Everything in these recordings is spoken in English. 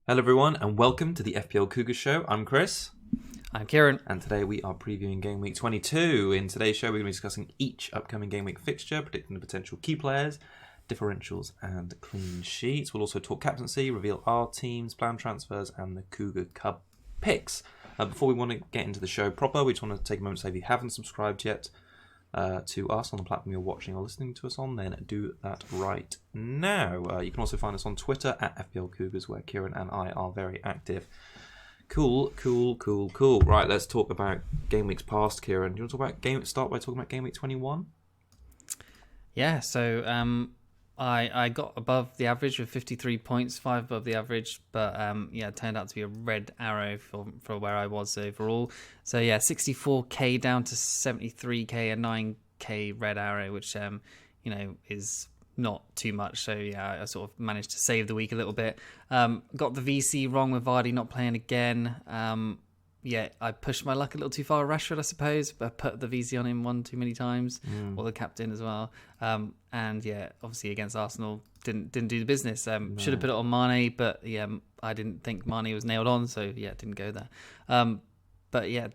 Hello everyone and welcome to the FPL Cougars show. I'm Chris. I'm Kieran. And today we are previewing Gameweek 22. In today's show we're going to be discussing each upcoming Gameweek fixture, predicting the potential key players, differentials and clean sheets. We'll also talk captaincy, reveal our teams, plan transfers and the Cougar Cup picks. Before we want to get into the show proper, we just want to take a moment to say if you haven't subscribed yet to us on the platform you're watching or listening to us on, then do that right now. You can also find us on Twitter at FPL Cougars, where Kieran and I are very active. Cool. Right, let's talk about game weeks past, Kieran. Do you want to talk about start by talking about game week 21? Yeah, so I got above the average with 53 points, 5 above the average, but it turned out to be a red arrow for where I was overall. So yeah, 64k down to 73k, a 9k red arrow, which is not too much. So yeah, I sort of managed to save the week a little bit. Got the VC wrong with Vardy not playing again. I pushed my luck a little too far with Rashford, I suppose, but I put the VC on him one too many times, or the captain as well. Obviously against Arsenal, didn't do the business. Should have put it on Mane, but I didn't think Mane was nailed on, so didn't go there. I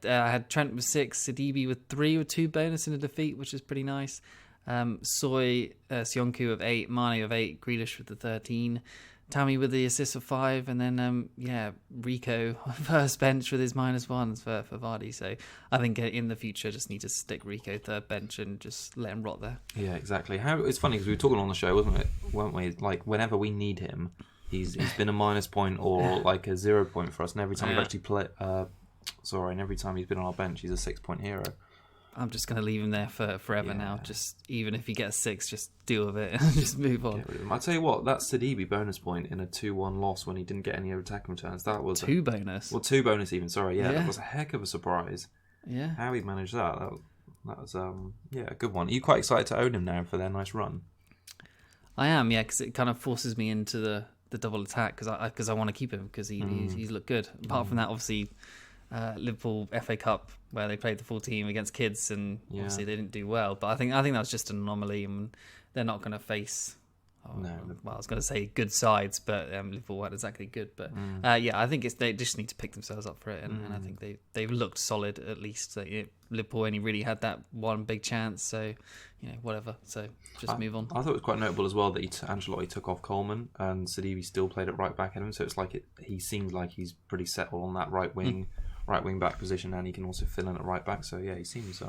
had Trent with 6, DGW with 3 with 2 bonus in a defeat, which is pretty nice. Sionku with 8, Mane with 8, Grealish with the 13. Tammy with the assist of 5, and then Rico first bench with his -1s for Vardy. So I think in the future just need to stick Rico third bench and just let him rot there. Yeah, exactly. It's funny because we were talking on the show, weren't we? Like whenever we need him, he's been a minus point or like a 0 point for us, and every time we've actually played, and every time he's been on our bench, he's a 6 point hero. I'm just going to leave him there forever now. Just even if he gets 6, just deal with it and just move on. I'll tell you what, that Sidibe bonus point in a 2-1 loss when he didn't get any attack returns, that was... 2 bonus? Well, 2 bonus even, sorry. Yeah, that was a heck of a surprise. Yeah. How he managed that was a good one. Are you quite excited to own him now for their nice run? I am, because it kind of forces me into the double attack because I want to keep him because he's looked good. Apart from that, obviously... Liverpool FA Cup where they played the full team against kids and obviously they didn't do well, but I think that was just an anomaly and they're not going to face I was going to say good sides, but Liverpool weren't exactly good, but I think they just need to pick themselves up for it, and I think they've looked solid at least. Liverpool only really had that one big chance, so whatever, so just move on. I thought it was quite notable as well that Ancelotti took off Coleman and Sidibe still played at right back at him, so it's like he seems like he's pretty settled on that right wing back position, and he can also fill in at right back. So yeah, he seems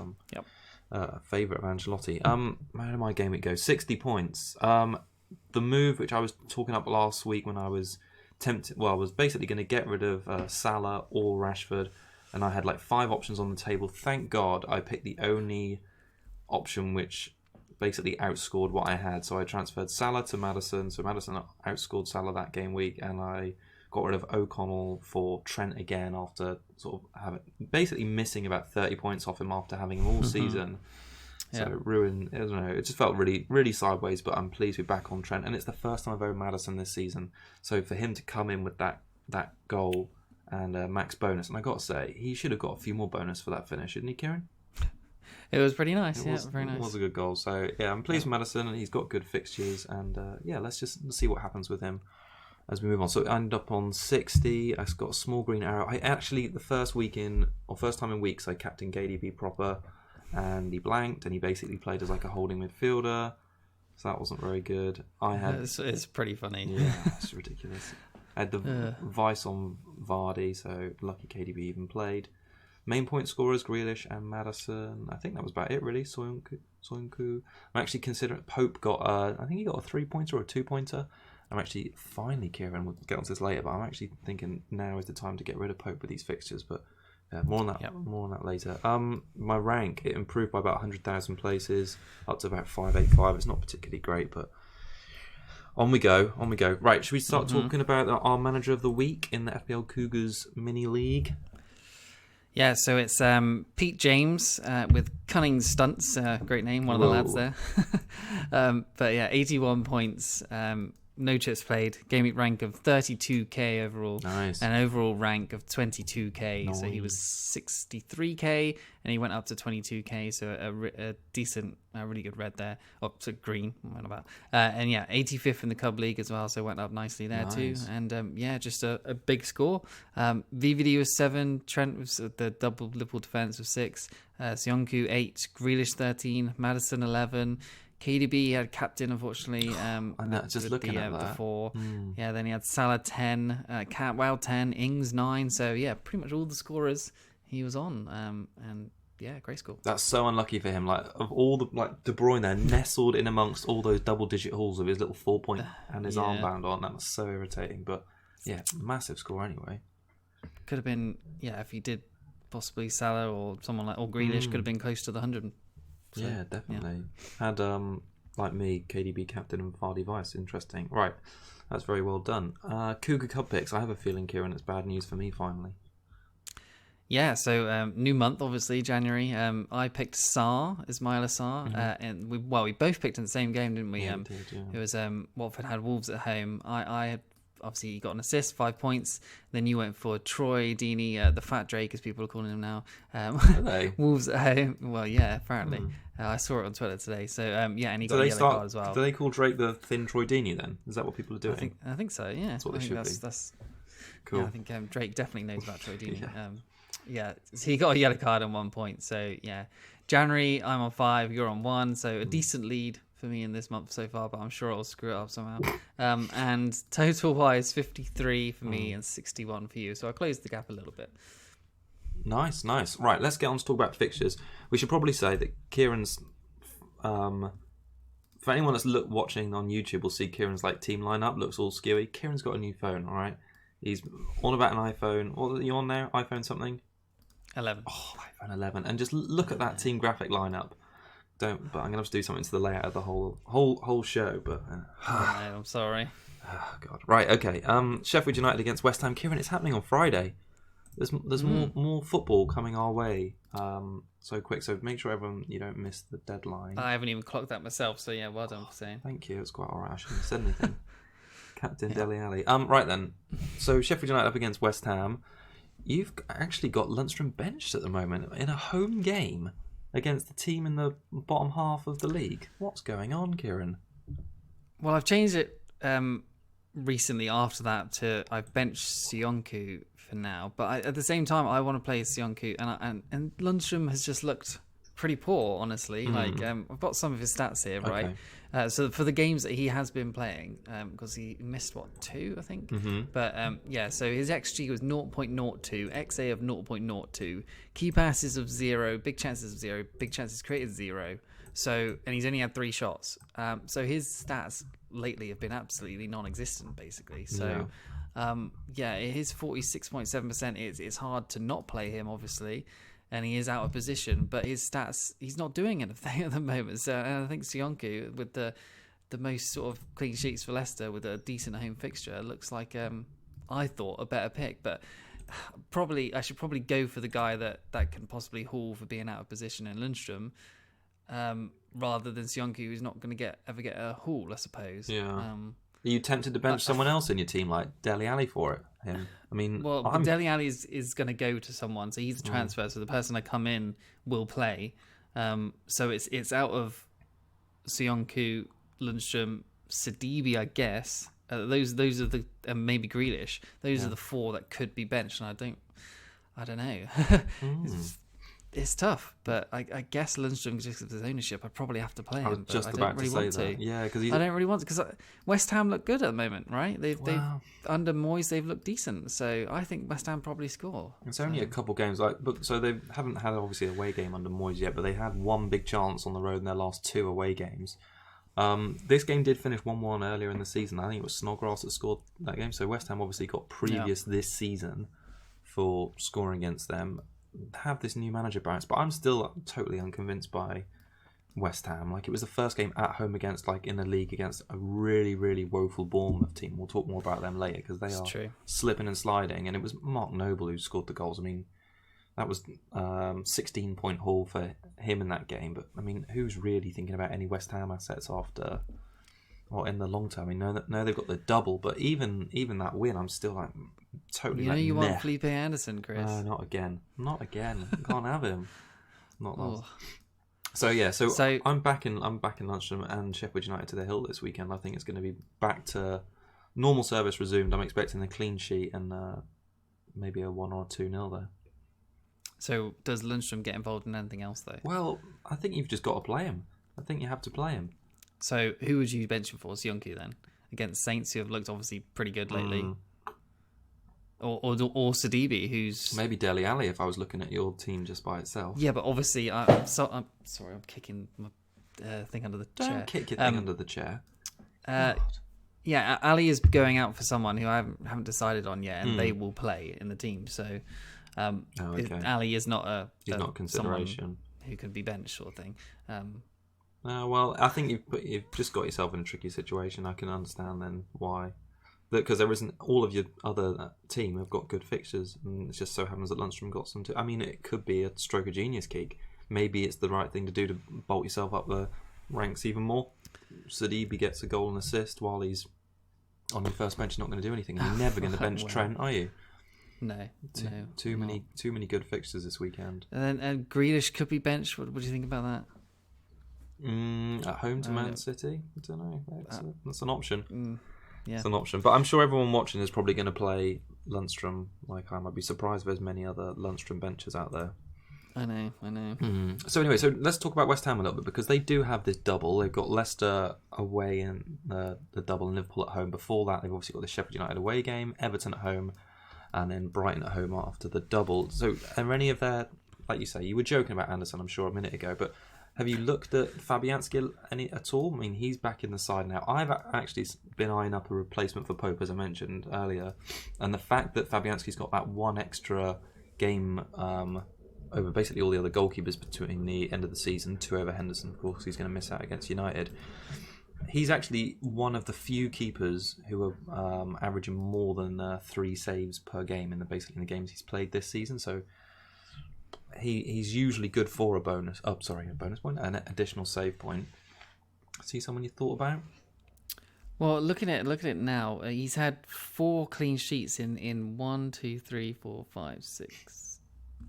a favourite of Ancelotti. How did my game week go? 60 points. The move which I was talking up last week when I was tempted, I was basically going to get rid of Salah or Rashford, and I had like 5 options on the table. Thank God I picked the only option which basically outscored what I had. So I transferred Salah to Maddison. So Maddison outscored Salah that game week, and I got rid of O'Connell for Trent again after sort of basically missing about 30 points off him after having him all season. So ruined. I don't know. It just felt really, really sideways. But I'm pleased we're back on Trent, and it's the first time I've owned Maddison this season. So for him to come in with that goal and max bonus, and I got to say he should have got a few more bonus for that finish, didn't he, Kieran? It was pretty nice. Very nice. It was a good goal. So yeah, I'm pleased with Maddison, and he's got good fixtures. And let's just see what happens with him as we move on. So I ended up on 60. I got a small green arrow. I actually the first time in weeks I captained KDB proper. And he blanked, and he basically played as like a holding midfielder, so that wasn't very good. It's pretty funny. Yeah, it's ridiculous. I had the vice on Vardy, so lucky KDB even played. Main point scorers, Grealish and Maddison. I think that was about it, really. Soyuncu. I'm actually considering Pope got, I think he got a 3-pointer or a 2-pointer. I'm actually, finally, Kieran, we'll get onto this later, but I'm actually thinking now is the time to get rid of Pope with these fixtures, but... more on that later. My rank, it improved by about 100,000 places, up to about 585. It's not particularly great, but on we go. Right, should we start talking about our manager of the week in the FPL Cougars mini league? Yeah, so it's Pete James with Cunning Stunts, great name, one of the lads there. 81 points. no chips played, Gameweek rank of 32k overall, Nice. and overall rank of 22k. Nice. So he was 63k, and he went up to 22k. So a decent, really good red there. Up to green, what about? And yeah, 85th in the Cub League as well. So went up nicely there too. And yeah, just a big score. VVD was 7, Trent was the double Liverpool defense was 6, Sionku 8, Grealish 13, Maddison 11. KDB had captain, unfortunately. I know, just looking at that. The 4. Yeah, then he had Salah 10, Catwell 10, Ings 9. So yeah, pretty much all the scorers he was on. And yeah, great score. That's so unlucky for him. Like, of all the, like, De Bruyne there, nestled in amongst all those double-digit hauls with his little 4-point and his armband on. That was so irritating. But yeah, massive score anyway. Could have been, yeah, if he did possibly Salah or someone like, or Grealish could have been close to the 100. So, yeah, definitely. Yeah. Had, like me, KDB captain and Vardy vice. Interesting. Right. That's very well done. Cougar Cup picks. I have a feeling, Kieran, it's bad news for me finally. Yeah, so new month, obviously, January. I picked Sarr, Ismaila Sarr. And we both picked in the same game, didn't we? Yeah, we did, yeah. It was Watford had Wolves at home. I had obviously got an assist, 5 points. Then you went for Troy Deeney, the Fat Drake, as people are calling him now. Wolves at home. Well, yeah, apparently. I saw it on Twitter today. So yeah, and he got a yellow card as well. Do they call Drake the thin Troy Deeney then? Is that what people are doing? I think so. Yeah, that's what they should be. That's cool. Yeah, I think Drake definitely knows about Troy Deeney. Yeah, so he got a yellow card on 1 point. So yeah, January I'm on 5, you're on 1. So a decent lead for me in this month so far, but I'm sure I'll screw it up somehow. And total wise, 53 for me and 61 for you. So I closed the gap a little bit. Nice. Right, let's get on to talk about fixtures. We should probably say that Kieran's, for anyone that's watching on YouTube, will see Kieran's like team lineup looks all skewy. Kieran's got a new phone, all right? He's on about an iPhone. What are you on now? iPhone something? 11. Oh, iPhone 11. And just look at that team graphic lineup. But I'm gonna have to do something to the layout of the whole show. But no, I'm sorry. Oh God. Right. Okay. Sheffield United against West Ham. Kieran, it's happening on Friday. There's more football coming our way. So quick. So make sure everyone you don't miss the deadline. I haven't even clocked that myself. So yeah, well done for saying. Thank you. It's quite alright. I shouldn't have said anything. Captain Dele Alli. Right then. So Sheffield United up against West Ham. You've actually got Lundstram benched at the moment in a home game against the team in the bottom half of the league. What's going on, Kieran? Well, I've changed it recently after that to I've benched Sionku for now. But at the same time, I want to play Sionku, and Lundstram has just looked pretty poor, honestly. Like I've got some of his stats here, right? Okay. So for the games that he has been playing, because he missed 2, I think. But yeah, so his XG was 0.02, XA of 0.02, key passes of 0, big chances of 0, big chances created 0. So and he's only had 3 shots. So his stats lately have been absolutely non-existent, basically. So yeah, his 46.7%. It's hard to not play him, obviously. And he is out of position, but his stats, he's not doing anything at the moment. So, and I think Sionku, with the most sort of clean sheets for Leicester, with a decent home fixture, looks like I thought a better pick. But I should probably go for the guy that can possibly haul for being out of position in Lundstram, rather than Sionku, who's not going to ever get a haul, I suppose. Yeah. Are you tempted to bench someone else in your team, like Dele Alli, for it? Him? I mean, well, Dele Alli is going to go to someone, so he's a transfer. So the person I come in will play. So it's out of Sionku, Lundstram, Sidibe, I guess. Those are the maybe Grealish. Those are the 4 that could be benched, and I don't know. It's tough, but I guess Lundstram, just with his ownership, I probably have to play him. I was just about to say that. Yeah, because I don't really want to, because West Ham look good at the moment, right? They've under Moyes they've looked decent, so I think West Ham probably score. It's only a couple games, so they haven't had obviously a away game under Moyes yet, but they had one big chance on the road in their last 2 away games. This game did finish 1-1 earlier in the season. I think it was Snodgrass that scored that game, so West Ham obviously got previous this season for scoring against them. Have this new manager bounce, but I'm still totally unconvinced by West Ham. Like, it was the first game at home against, like, in the league against a really, really woeful Bournemouth team. We'll talk more about them later because they are slipping and sliding. And it was Mark Noble who scored the goals. I mean, that was 16-point haul for him in that game. But I mean, who's really thinking about any West Ham assets after Or in the long term, I mean, no, they've got the double, but even that win, I'm still like totally. You know, you meh. want Felipe Anderson, Chris. No, not again. Can't have him. Not last. Oh. So I'm back in Lundstrom and Sheffield United to the hill this weekend. I think it's going to be back to normal service resumed. I'm expecting a clean sheet and maybe a 1 or 2-0 there. So does Lundstrom get involved in anything else though? Well, I think you've just got to play him. I think you have to play him. So who would you bench him for? Sionku then against Saints, who have looked obviously pretty good lately, or Sidibe, who's maybe Dele Alli if I was looking at your team just by itself. Yeah, but obviously I'm sorry, I'm kicking my thing under the chair. Don't kick your thing under the chair. Yeah, Ali is going out for someone who I haven't decided on yet, and they will play in the team. So Ali is not he's not consideration who can be benched, sort of thing. Well, I think you've just got yourself in a tricky situation. I can understand then why. Because there isn't, all of your other team have got good fixtures, and it just so happens that Lundstrom got some too. I mean, it could be a stroke of genius, Keek. Maybe it's the right thing to do to bolt yourself up the ranks even more. Sidibe gets a goal and assist while he's on your first bench. Not going to do anything. You're never going to bench Trent, are you? No, too many good fixtures this weekend. And then Grealish could be benched. What do you think about that? At home to Man City? I don't know. That's an option. Yeah. It's an option. But I'm sure everyone watching is probably going to play Lundstrom like I might be surprised if there's many other Lundstrom benches out there. I know. So anyway, let's talk about West Ham a little bit, because they do have this double. They've got Leicester away and the double, and Liverpool at home. Before that, they've obviously got the Sheffield United away game, Everton at home, and then Brighton at home after the double. So are any of their, like you say, you were joking about Anderson, I'm sure, a minute ago, but have you looked at Fabianski at all? I mean, he's back in the side now. I've actually been eyeing up a replacement for Pope, as I mentioned earlier, and the fact that Fabianski's got that one extra game over basically all the other goalkeepers between the end of the season, 2 over Henderson, of course, he's going to miss out against United. He's actually one of the few keepers who are averaging more than 3 saves per game in the games he's played this season. So he's usually good for a bonus point, an additional save point. See someone you thought about? Well, looking at it now, he's had 4 clean sheets in 1, 2, 3, 4, 5, 6,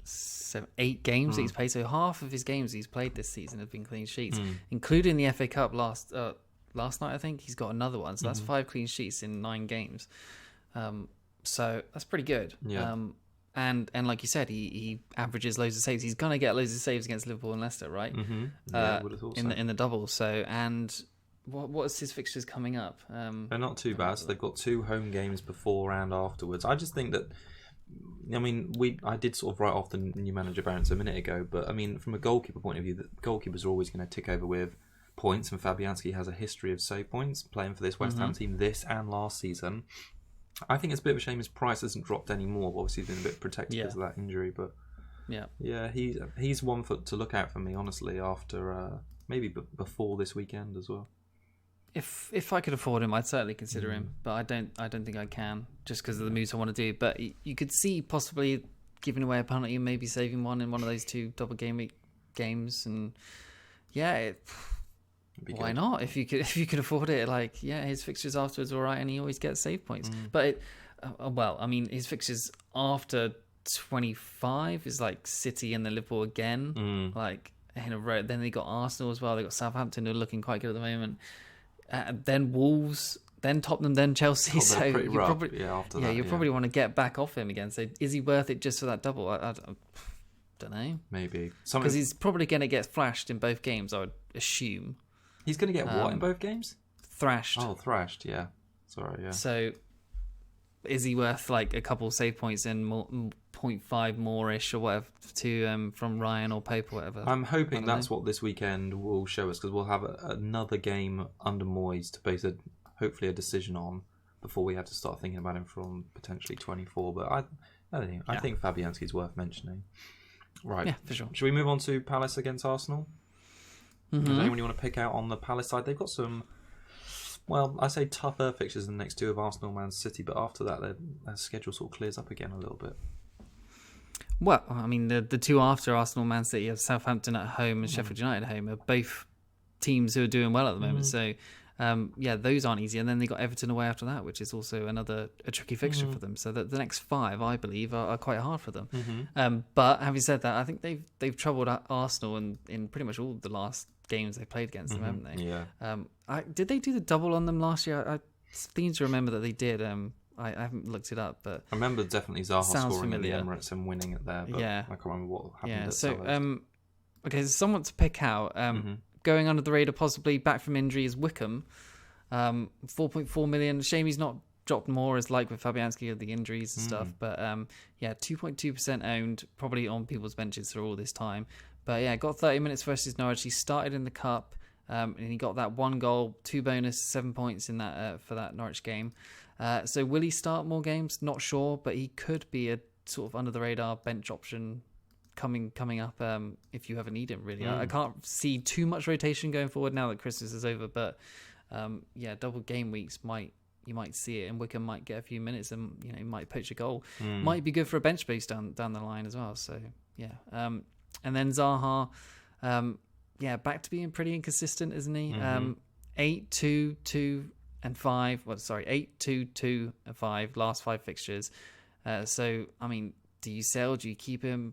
7, 8 games that he's played. So half of his games he's played this season have been clean sheets, including the FA Cup last night. I think he's got another one, so that's 5 clean sheets in 9 games. So that's pretty good. Yeah. And like you said, he averages loads of saves. He's gonna get loads of saves against Liverpool and Leicester, right? Mm-hmm. Yeah, I would have thought so. In the double. So, and what's his fixtures coming up? They're not too bad. So they've got 2 home games before and afterwards. I just think that, I mean, I did sort of write off the new manager Barents a minute ago, but I mean, from a goalkeeper point of view, the goalkeepers are always going to tick over with points, and Fabianski has a history of save points playing for this West Ham team this and last season. I think it's a bit of a shame his price hasn't dropped anymore. Obviously, he's been a bit protected because of that injury, but yeah, he's one to look out for me, honestly. After maybe before this weekend as well. If I could afford him, I'd certainly consider him, but I don't think I can, just because of the moves I want to do. But you could see possibly giving away a penalty and maybe saving one in one of those 2 double game week games, and why not? If you could afford it, his fixtures afterwards are all right, and he always gets save points. But his fixtures after 25 is like City and the Liverpool again, like in a row. Then they got Arsenal as well. They got Southampton, who are looking quite good at the moment. Then Wolves, then Tottenham, then Chelsea. So you probably want to get back off him again. So is he worth it just for that double? I don't know. Maybe because he's probably going to get flashed in both games, I would assume. He's going to get what in both games? Thrashed. Oh, thrashed, yeah. Sorry, yeah. So, is he worth like a couple save points and 0.5 more-ish or whatever from Ryan or Pope or whatever? I'm hoping that's what this weekend will show us, because we'll have another game under Moyes to base hopefully a decision on before we have to start thinking about him from potentially 24. But I don't know. I think Fabianski's worth mentioning. Right. Yeah, for sure. Should we move on to Palace against Arsenal? Is there anyone you want to pick out on the Palace side? They've got some, I say tougher fixtures than the next 2 of Arsenal, Man City, but after that their schedule sort of clears up again a little bit. Well, I mean, the 2 after Arsenal, Man City, have Southampton at home and Sheffield United at home, are both teams who are doing well at the moment. So those aren't easy. And then they got Everton away after that, which is also a tricky fixture for them. So the next 5, I believe, are quite hard for them. But having said that, I think they've troubled Arsenal in pretty much all the last games they played against them, haven't they? Yeah. Did they do the double on them last year? I seem to remember that they did. I haven't looked it up, but I remember definitely Zaha scoring familiar. at the Emirates and winning it there, but I can't remember what happened. Yeah, at so Selhurst. okay, so someone to pick out. Going under the radar, possibly back from injury, is Wickham. 4.4 million. Shame he's not dropped more, as like with Fabianski with the injuries and stuff. But 2.2% owned, probably on people's benches for all this time. But yeah, got 30 minutes versus Norwich. He started in the cup, and he got that 1 goal, 2 bonus, 7 points in that for that Norwich game. So will he start more games? Not sure, but he could be a sort of under the radar bench option coming up if you ever need him, really. I can't see too much rotation going forward now that Christmas is over, but double game weeks you might see it, and Wickham might get a few minutes, and he might poach a goal. Might be good for a bench space down the line as well. So and then Zaha, back to being pretty inconsistent, isn't he? 8, 2, 2 and 5. 8, 2, 2 and 5 last 5 fixtures. So I mean, do you sell? Do you keep him?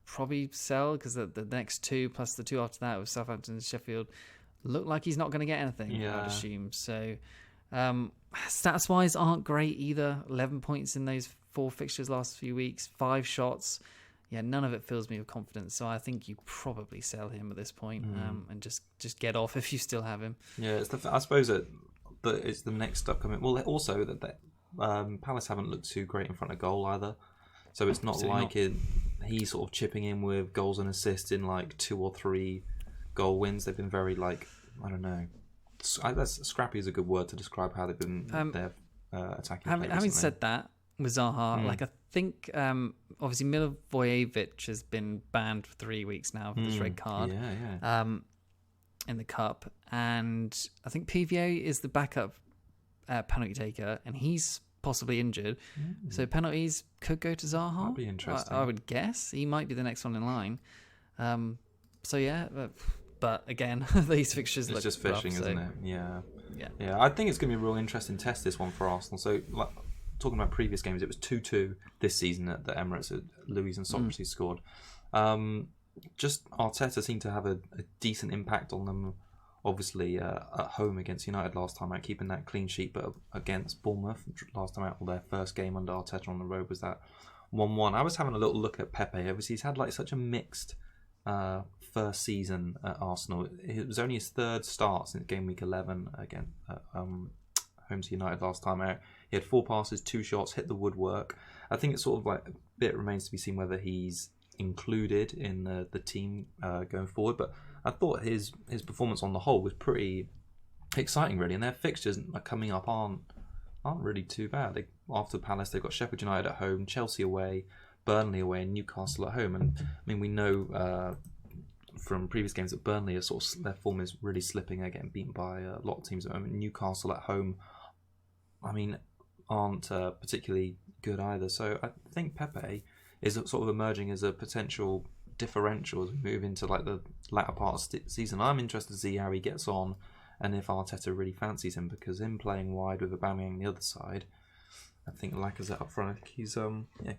Probably sell, because the next 2 plus the 2 after that with Southampton and Sheffield look like he's not going to get anything, I'd assume. So stats wise aren't great either. 11 points in those 4 fixtures last few weeks, 5 shots. None of it fills me with confidence. So I think you probably sell him at this point, and just get off if you still have him. Yeah, I suppose it's the next upcoming. Well, also that Palace haven't looked too great in front of goal either. So it's not he's sort of chipping in with goals and assists in like 2 or 3 goal wins. They've been very I don't know. Scrappy is a good word to describe how they've been attacking. Having said that, with Zaha, I think obviously Milivojevic has been banned for 3 weeks now for this red card. In the cup, and I think PVA is the backup penalty taker, and he's possibly injured, so penalties could go to Zaha. That'd be interesting. I would guess he might be the next one in line. But again, these fixtures look just fishing, rough, isn't it? Yeah. I think it's going to be a real interesting test, this one, for Arsenal. So, talking about previous games, it was 2-2 this season at the Emirates. Luiz and Socrates scored. Just Arteta seemed to have a decent impact on them. Obviously, at home against United last time out, keeping that clean sheet, but against Bournemouth last time out, their first game under Arteta on the road was that 1-1. I was having a little look at Pepe. Obviously, he's had such a mixed first season at Arsenal. It was only his 3rd start since game week 11 again home to United last time out. He had 4 passes, 2 shots, hit the woodwork. I think it's sort of a bit remains to be seen whether he's included in the team going forward, but I thought his performance on the whole was pretty exciting, really, and their fixtures coming up aren't really too bad. After Palace, they've got Sheffield United at home, Chelsea away, Burnley away, and Newcastle at home. And I mean, we know from previous games that Burnley are their form is really slipping. They're getting beaten by a lot of teams at home. Newcastle at home, I mean, aren't particularly good either. So I think Pepe is sort of emerging as a potential differential as we move into the latter part of the season. I'm interested to see how he gets on and if Arteta really fancies him, because him playing wide with Aubameyang on the other side, I think Lacazette up front, I think he's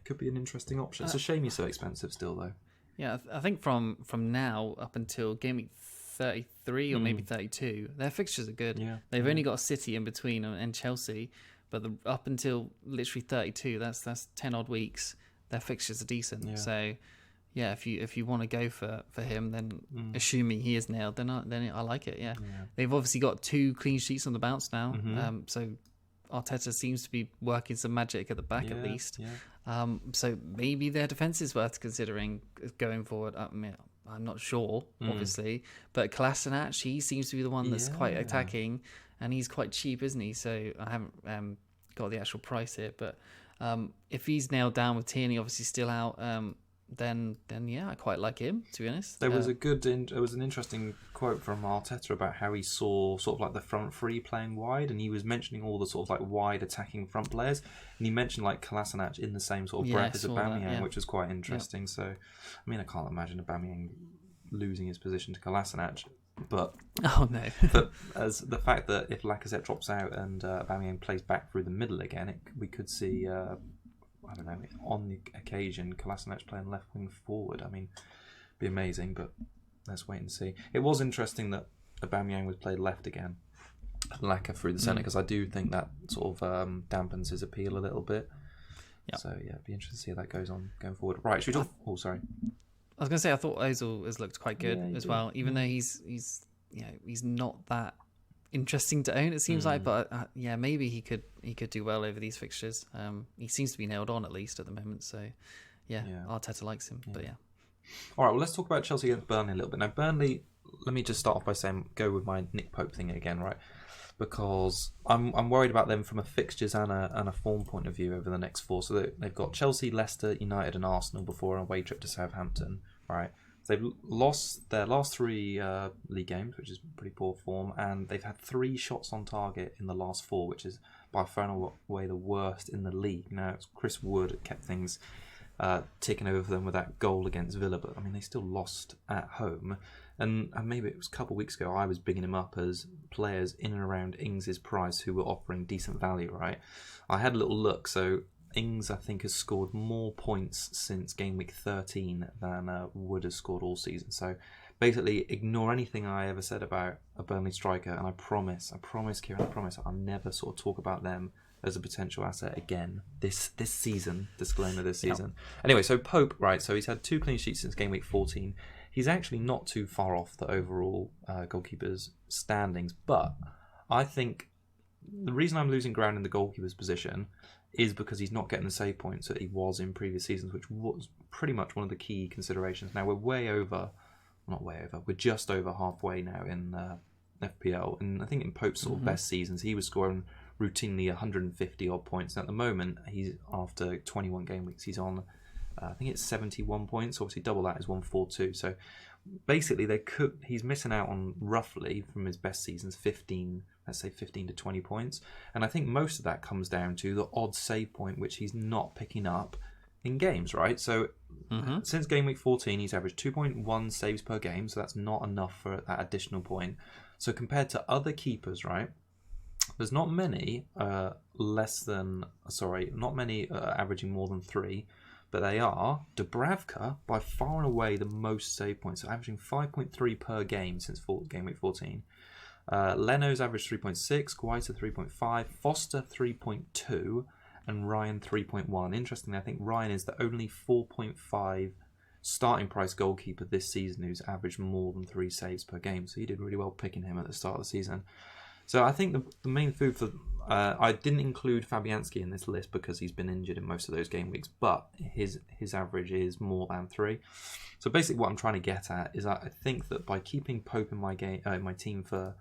could be an interesting option. It's a shame he's so expensive still, though. Yeah, I think from now up until game week 33 or maybe 32, their fixtures are good. Yeah, they've only got City in between and Chelsea, but up until literally 32, that's 10 odd weeks. Their fixtures are decent. Yeah. So yeah, if you want to go for him, then assuming he is nailed, then I like it. Yeah. They've obviously got 2 clean sheets on the bounce now. So Arteta seems to be working some magic at the back at least. So maybe their defence is worth considering going forward. I mean, I'm not sure, obviously, but Kolasinac, he seems to be the one that's quite attacking, and he's quite cheap, isn't he? So I haven't got the actual price here, but if he's nailed down with Tierney obviously still out, then yeah, I quite like him, to be honest. There was an interesting quote from Arteta about how he saw sort of like the front three playing wide, and he was mentioning all the sort of like wide attacking front players, and he mentioned like Kolasinac in the same sort of breath as Aubameyang, which was quite interesting. So, I mean, I can't imagine Aubameyang losing his position to Kolasinac. But Oh no. as the fact that if Lacazette drops out and Aubameyang plays back through the middle again, we could see I don't know, on the occasion Kolasinac playing left wing forward. I mean, be amazing, but let's wait and see. It was interesting that Aubameyang was played left again, Laka through the centre, because I do think that sort of dampens his appeal a little bit. Yep. So yeah, it'd be interesting to see how that goes on going forward. Right, should we talk? Oh, sorry. I was going to say I thought Ozil has looked quite good as well, even though he's not that interesting to own, it seems like, but maybe he could do well over these fixtures. He seems to be nailed on at least at the moment, so yeah. Arteta likes him, but yeah. All right, well, let's talk about Chelsea against Burnley a little bit. Now, Burnley, let me just start off by saying, go with my Nick Pope thing again, right? Because I'm worried about them from a fixtures and a form point of view over the next four. So they've got Chelsea, Leicester, United and Arsenal before an away trip to Southampton, right? So they've lost their last three league games, which is pretty poor form, and they've had 3 shots on target in the last 4, which is by far and away the worst in the league. Now, Chris Wood kept things ticking over for them with that goal against Villa, but I mean, they still lost at home. And maybe it was a couple of weeks ago, I was bigging him up as players in and around Ings' price who were offering decent value, right? I had a little look, so Ings, I think, has scored more points since Gameweek 13 than Wood has scored all season. So basically, ignore anything I ever said about a Burnley striker, and I promise, Kieran, I'll never sort of talk about them as a potential asset again this season. Disclaimer, this season. Anyway, so Pope, right, so he's had 2 clean sheets since Gameweek 14. He's actually not too far off the overall goalkeeper's standings, but I think the reason I'm losing ground in the goalkeeper's position is because he's not getting the save points that he was in previous seasons, which was pretty much one of the key considerations. Now we're we're just over halfway now in FPL, and I think in Pope's sort of best seasons, he was scoring routinely 150 odd points. And at the moment, he's after 21 game weeks, he's on I think it's 71 points. Obviously, double that is 142. So basically, he's missing out on roughly from his best seasons 15 to 20 points. And I think most of that comes down to the odd save point, which he's not picking up in games, right? So since game week 14, he's averaged 2.1 saves per game. So that's not enough for that additional point. So compared to other keepers, right? There's not many averaging more than 3. But they are Dubravka, by far and away the most save points, so averaging 5.3 per game since game week 14. Leno's averaged 3.6, Guaita 3.5, Foster 3.2, and Ryan 3.1. Interestingly, I think Ryan is the only 4.5 starting price goalkeeper this season who's averaged more than 3 saves per game. So he did really well picking him at the start of the season. So I think the main food for... I didn't include Fabianski in this list because he's been injured in most of those game weeks, but his average is more than 3. So basically what I'm trying to get at is I think that by keeping Pope in my team for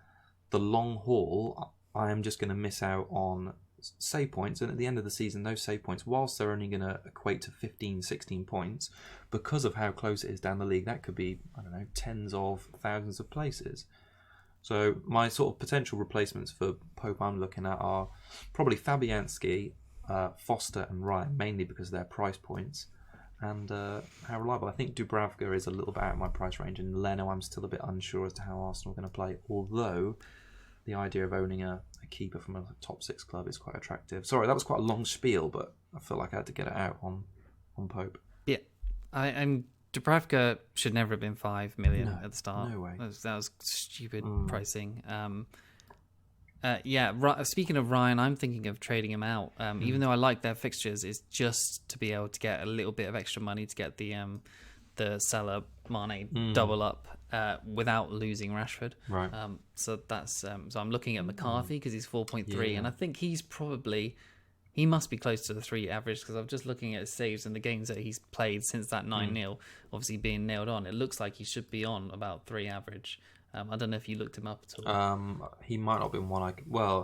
the long haul, I am just going to miss out on save points. And at the end of the season, those save points, whilst they're only going to equate to 15, 16 points, because of how close it is down the league, that could be, I don't know, tens of thousands of places. So my sort of potential replacements for Pope I'm looking at are probably Fabianski, Foster and Ryan, mainly because of their price points and how reliable. I think Dubravka is a little bit out of my price range, and Leno I'm still a bit unsure as to how Arsenal are going to play, although the idea of owning a keeper from a top 6 club is quite attractive. Sorry, that was quite a long spiel, but I feel like I had to get it out on Pope. Yeah, I'm... Dubravka should never have been 5 million at the start. No way. That was stupid pricing. Speaking of Ryan, I'm thinking of trading him out. Even though I like their fixtures, it's just to be able to get a little bit of extra money to get the Salah Mane double up without losing Rashford. Right. So that's so I'm looking at McCarthy because he's 4.3, and I think he must be close to the 3 average because I'm just looking at his saves and the games that he's played since that 9-0, obviously being nailed on. It looks like he should be on about 3 average. I don't know if you looked him up at all. He might not have been one.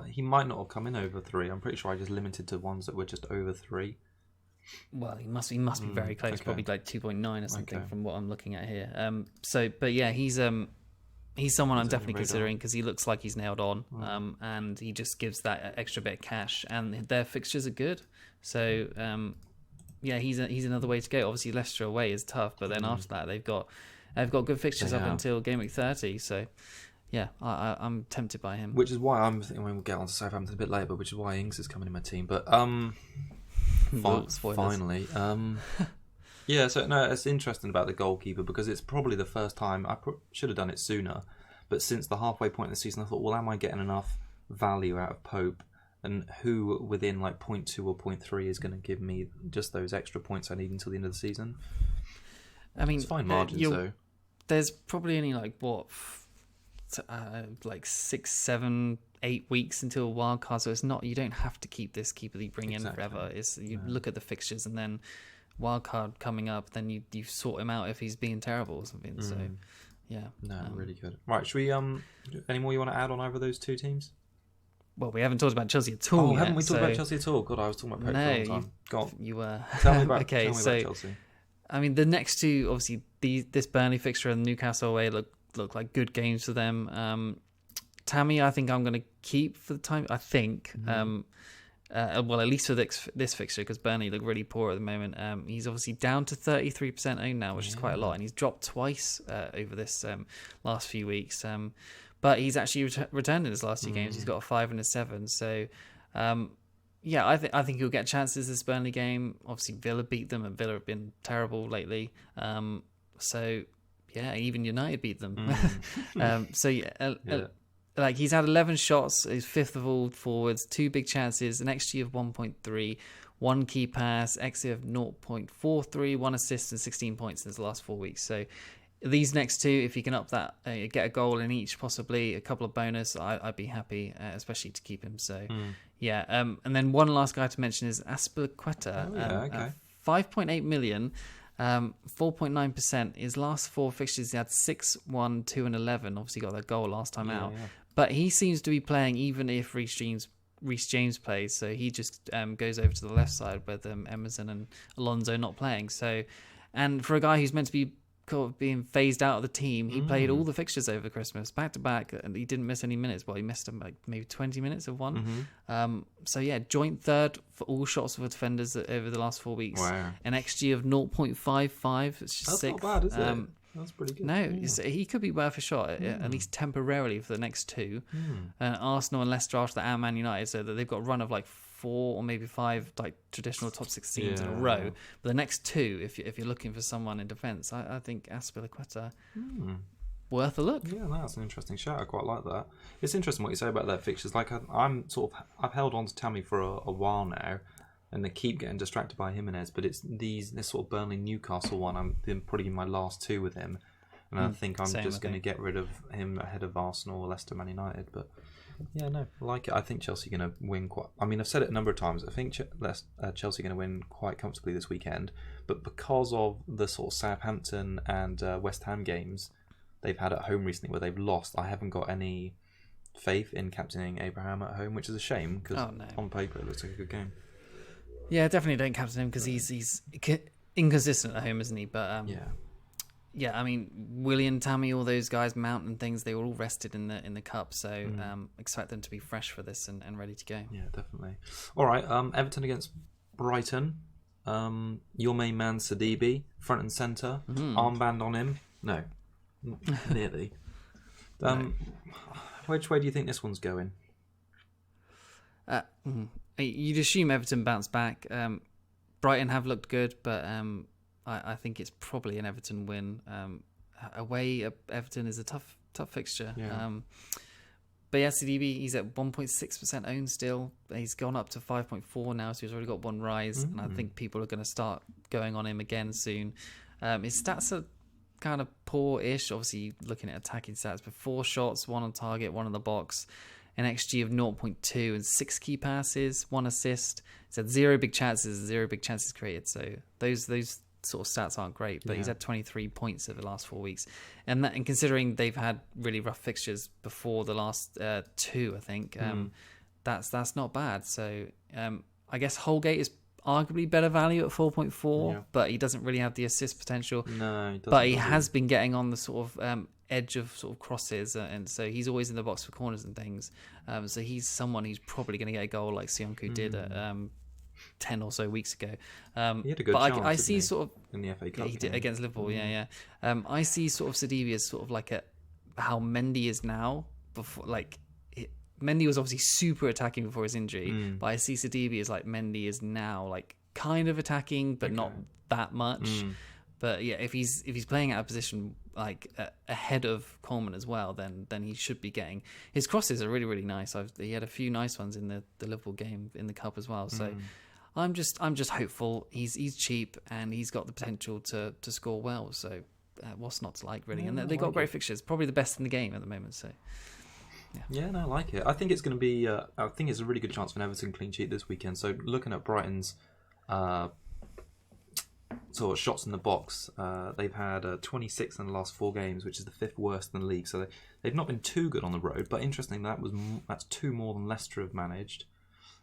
He might not have come in over 3. I'm pretty sure I just limited to ones that were just over 3. Well, he must be very close, probably like 2.9 or something from what I'm looking at here. He's someone I'm definitely considering because he looks like he's nailed on, and he just gives that extra bit of cash, and their fixtures are good. So, he's another way to go. Obviously, Leicester away is tough, but then after that they've got They've got good fixtures up until Gameweek 30, so yeah, I'm tempted by him. Which is why I'm thinking we'll get on to Southampton a bit later, but which is why Ings is coming in my team. But finally, yeah. So no, it's interesting about the goalkeeper because it's probably the first time should have done it sooner, but since the halfway point of the season, I thought, well, am I getting enough value out of Pope? And who within like 0.2 or 0.3 is going to give me just those extra points I need until the end of the season? I mean, it's fine margins though. There's probably only like 6, 7, 8 weeks until wildcard, so it's not, you don't have to keep this keeper that you bring in forever. It's look at the fixtures and then wildcard coming up, then you sort him out if he's being terrible or something. So yeah, really good. Right, should we any more you want to add on over those two teams? Well, we haven't talked about Chelsea at all yet. Haven't we talked about Chelsea at all? God, I was talking about Pope for a long time. Go on. You were. Tell me about Chelsea. I mean, the next two, obviously, this Burnley fixture and Newcastle away look like good games for them. Tammy, I think I'm going to keep for the time. I think, well, at least for this fixture, because Burnley look really poor at the moment. He's obviously down to 33% owned now, which is quite a lot, and he's dropped twice over this last few weeks. But he's actually returned in his last 2 games. He's got a 5 and a 7. So, yeah, I think he'll get chances this Burnley game. Obviously, Villa beat them, and Villa have been terrible lately. So, yeah, even United beat them. Like he's had 11 shots. He's 5th of all forwards. 2 big chances. An XG of 1.3. 1 key pass. XG of 0.43. 1 assist and 16 points in his last 4 weeks. So, these next 2, if you can up that, get a goal in each, possibly a couple of bonus, I'd be happy, especially to keep him. So, yeah. And then one last guy to mention is Aspilicueta. 5.8 million, 4.9%. His last 4 fixtures, he had 6, 1, 2, and 11. Obviously, got that goal last time out. Yeah. But he seems to be playing even if Reece James plays. So he just goes over to the left side with Emerson and Alonso not playing. So, and for a guy who's meant to be being phased out of the team, he played all the fixtures over Christmas back to back, and he didn't miss any minutes. Well, he missed like maybe 20 minutes of one. So yeah, joint 3rd for all shots for defenders over the last 4 weeks. Wow. An XG of 0.55. It's just That's not bad, is it? That's pretty good. No, he could be worth a shot at least temporarily for the next 2. Arsenal and Leicester after that, and Man United, so that they've got a run of like 4 or maybe 5 like traditional top 6 teams in a row. But the next 2, if you're looking for someone in defence, I think Aspilicueta worth a look. Yeah, that's an interesting shout. I quite like that. It's interesting what you say about their fixtures. Like I've held on to Tammy for a while now, and they keep getting distracted by Jimenez. But it's this sort of Burnley Newcastle one. I'm probably in my last 2 with him, and I think I'm just going to get rid of him ahead of Arsenal or Leicester, Man United. But yeah, no, I like it. I think Chelsea are going to win quite... I mean, I've said it a number of times. I think Chelsea are going to win quite comfortably this weekend. But because of the sort of Southampton and West Ham games they've had at home recently where they've lost, I haven't got any faith in captaining Abraham at home, which is a shame because on paper it looks like a good game. Yeah, definitely don't captain him because he's inconsistent at home, isn't he? But yeah, I mean, Willian, Tammy, all those guys, Mount and things, they were all rested in the cup, so expect them to be fresh for this and ready to go. Yeah, definitely. All right, Everton against Brighton. Your main man, Sadibi, front and centre, armband on him. No, nearly. Which way do you think this one's going? You'd assume Everton bounce back. Brighton have looked good, but I think it's probably an Everton win. Away, Everton is a tough fixture. Yeah. But yeah, CDB, he's at 1.6% owned still. He's gone up to 5.4 now, so he's already got 1 rise. And I think people are going to start going on him again soon. His stats are kind of poor-ish. Obviously, looking at attacking stats, but 4 shots, 1 on target, 1 in the box. An XG of 0.2 and 6 key passes, 1 assist. He's had 0 big chances, 0 big chances created. So those sort of stats aren't great, but he's had 23 points over the last 4 weeks. And considering they've had really rough fixtures before the last 2, I think, that's not bad. So I guess Holgate is arguably better value at 4.4, but he doesn't really have the assist potential. No, he doesn't. But he has been getting on the sort of edge of sort of crosses, and so he's always in the box for corners and things. So he's someone who's probably going to get a goal like Sionku did at 10 or so weeks ago. He had a good but chance, I see he, sort of in the FA Cup he did game. against Liverpool. Yeah. I see sort of Sidibe as sort of like how Mendy is now. Before, like Mendy was obviously super attacking before his injury, but I see Sidibe as like Mendy is now, like kind of attacking, but not that much. But yeah, if he's playing out of position like ahead of Coleman as well, then he should be getting his crosses are really, really nice. He had a few nice ones in the Liverpool game in the cup as well. So I'm just hopeful. He's cheap and he's got the potential to score well. So what's not to like, really? And they got great fixtures, probably the best in the game at the moment. So yeah, no, I like it. I think it's going to be. I think it's a really good chance for an Everton clean sheet this weekend. So looking at Brighton's sort of shots in the box, they've had 26 in the last 4 games, which is the 5th worst in the league. So they've not been too good on the road. But interesting, that's 2 more than Leicester have managed.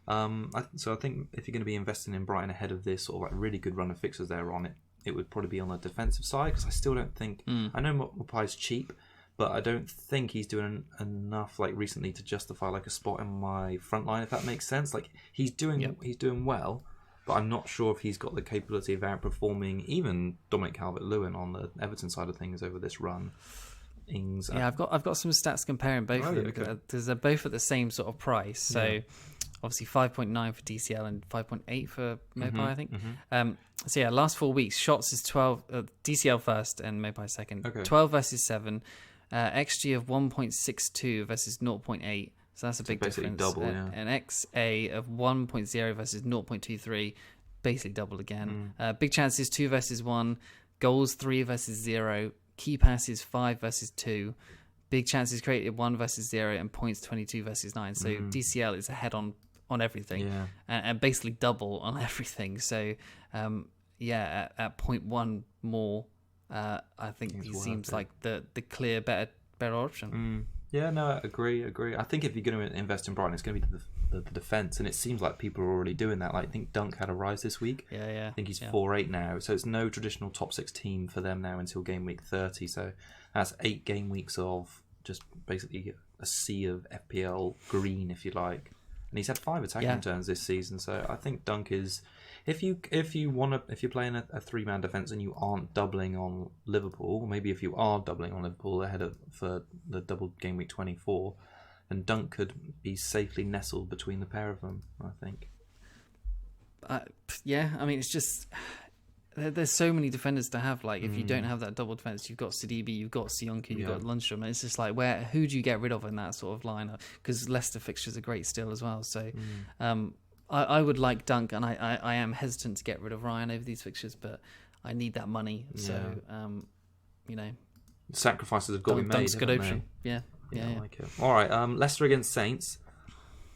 So I think if you're going to be investing in Brighton ahead of this sort of like really good run of fixtures they're on, it would probably be on the defensive side, because I still don't think I know Maupai's cheap, but I don't think he's doing enough like recently to justify like a spot in my front line, if that makes sense. Like he's doing well, but I'm not sure if he's got the capability of outperforming even Dominic Calvert-Lewin on the Everton side of things over this run. I've got some stats comparing both of them, because they're both at the same sort of price. So obviously 5.9 for DCL and 5.8 for Maupay, I think. So yeah, last 4 weeks, shots is 12, DCL first and Maupay second. 12 versus 7, XG of 1.62 versus 0.8. So that's a big difference. Double, An XA of 1.0 versus 0.23, basically double again. Big chances 2 versus 1, goals 3 versus 0, key passes 5 versus 2, big chances created 1 versus 0, and points 22 versus 9. So DCL is ahead on everything, and basically double on everything. So at 0.1 more, I think he seems like the clear better option. Yeah, no, I agree. I think if you're going to invest in Brighton, it's going to be the defence, and it seems like people are already doing that. Like I think Dunk had a rise this week. I think he's 4-8 now, so it's no traditional top 6 team for them now until game week 30. So that's 8 game weeks of just basically a sea of FPL green, if you like. And he's had 5 attacking returns this season, so I think Dunk is. If you're playing a 3-man defence and you aren't doubling on Liverpool, maybe if you are doubling on Liverpool for the double game week 24, then Dunk could be safely nestled between the pair of them, I think. I mean, it's just there's so many defenders to have. Like if you don't have that double defence, you've got Sidibe, you've got Sionka, you've got Lundstrom, and it's just like who do you get rid of in that sort of lineup? Because Leicester fixtures are great still as well. So I would like Dunk, and I am hesitant to get rid of Ryan over these fixtures, but I need that money. So sacrifices have got to be made. Dunk's good option. I like it. All right, Leicester against Saints.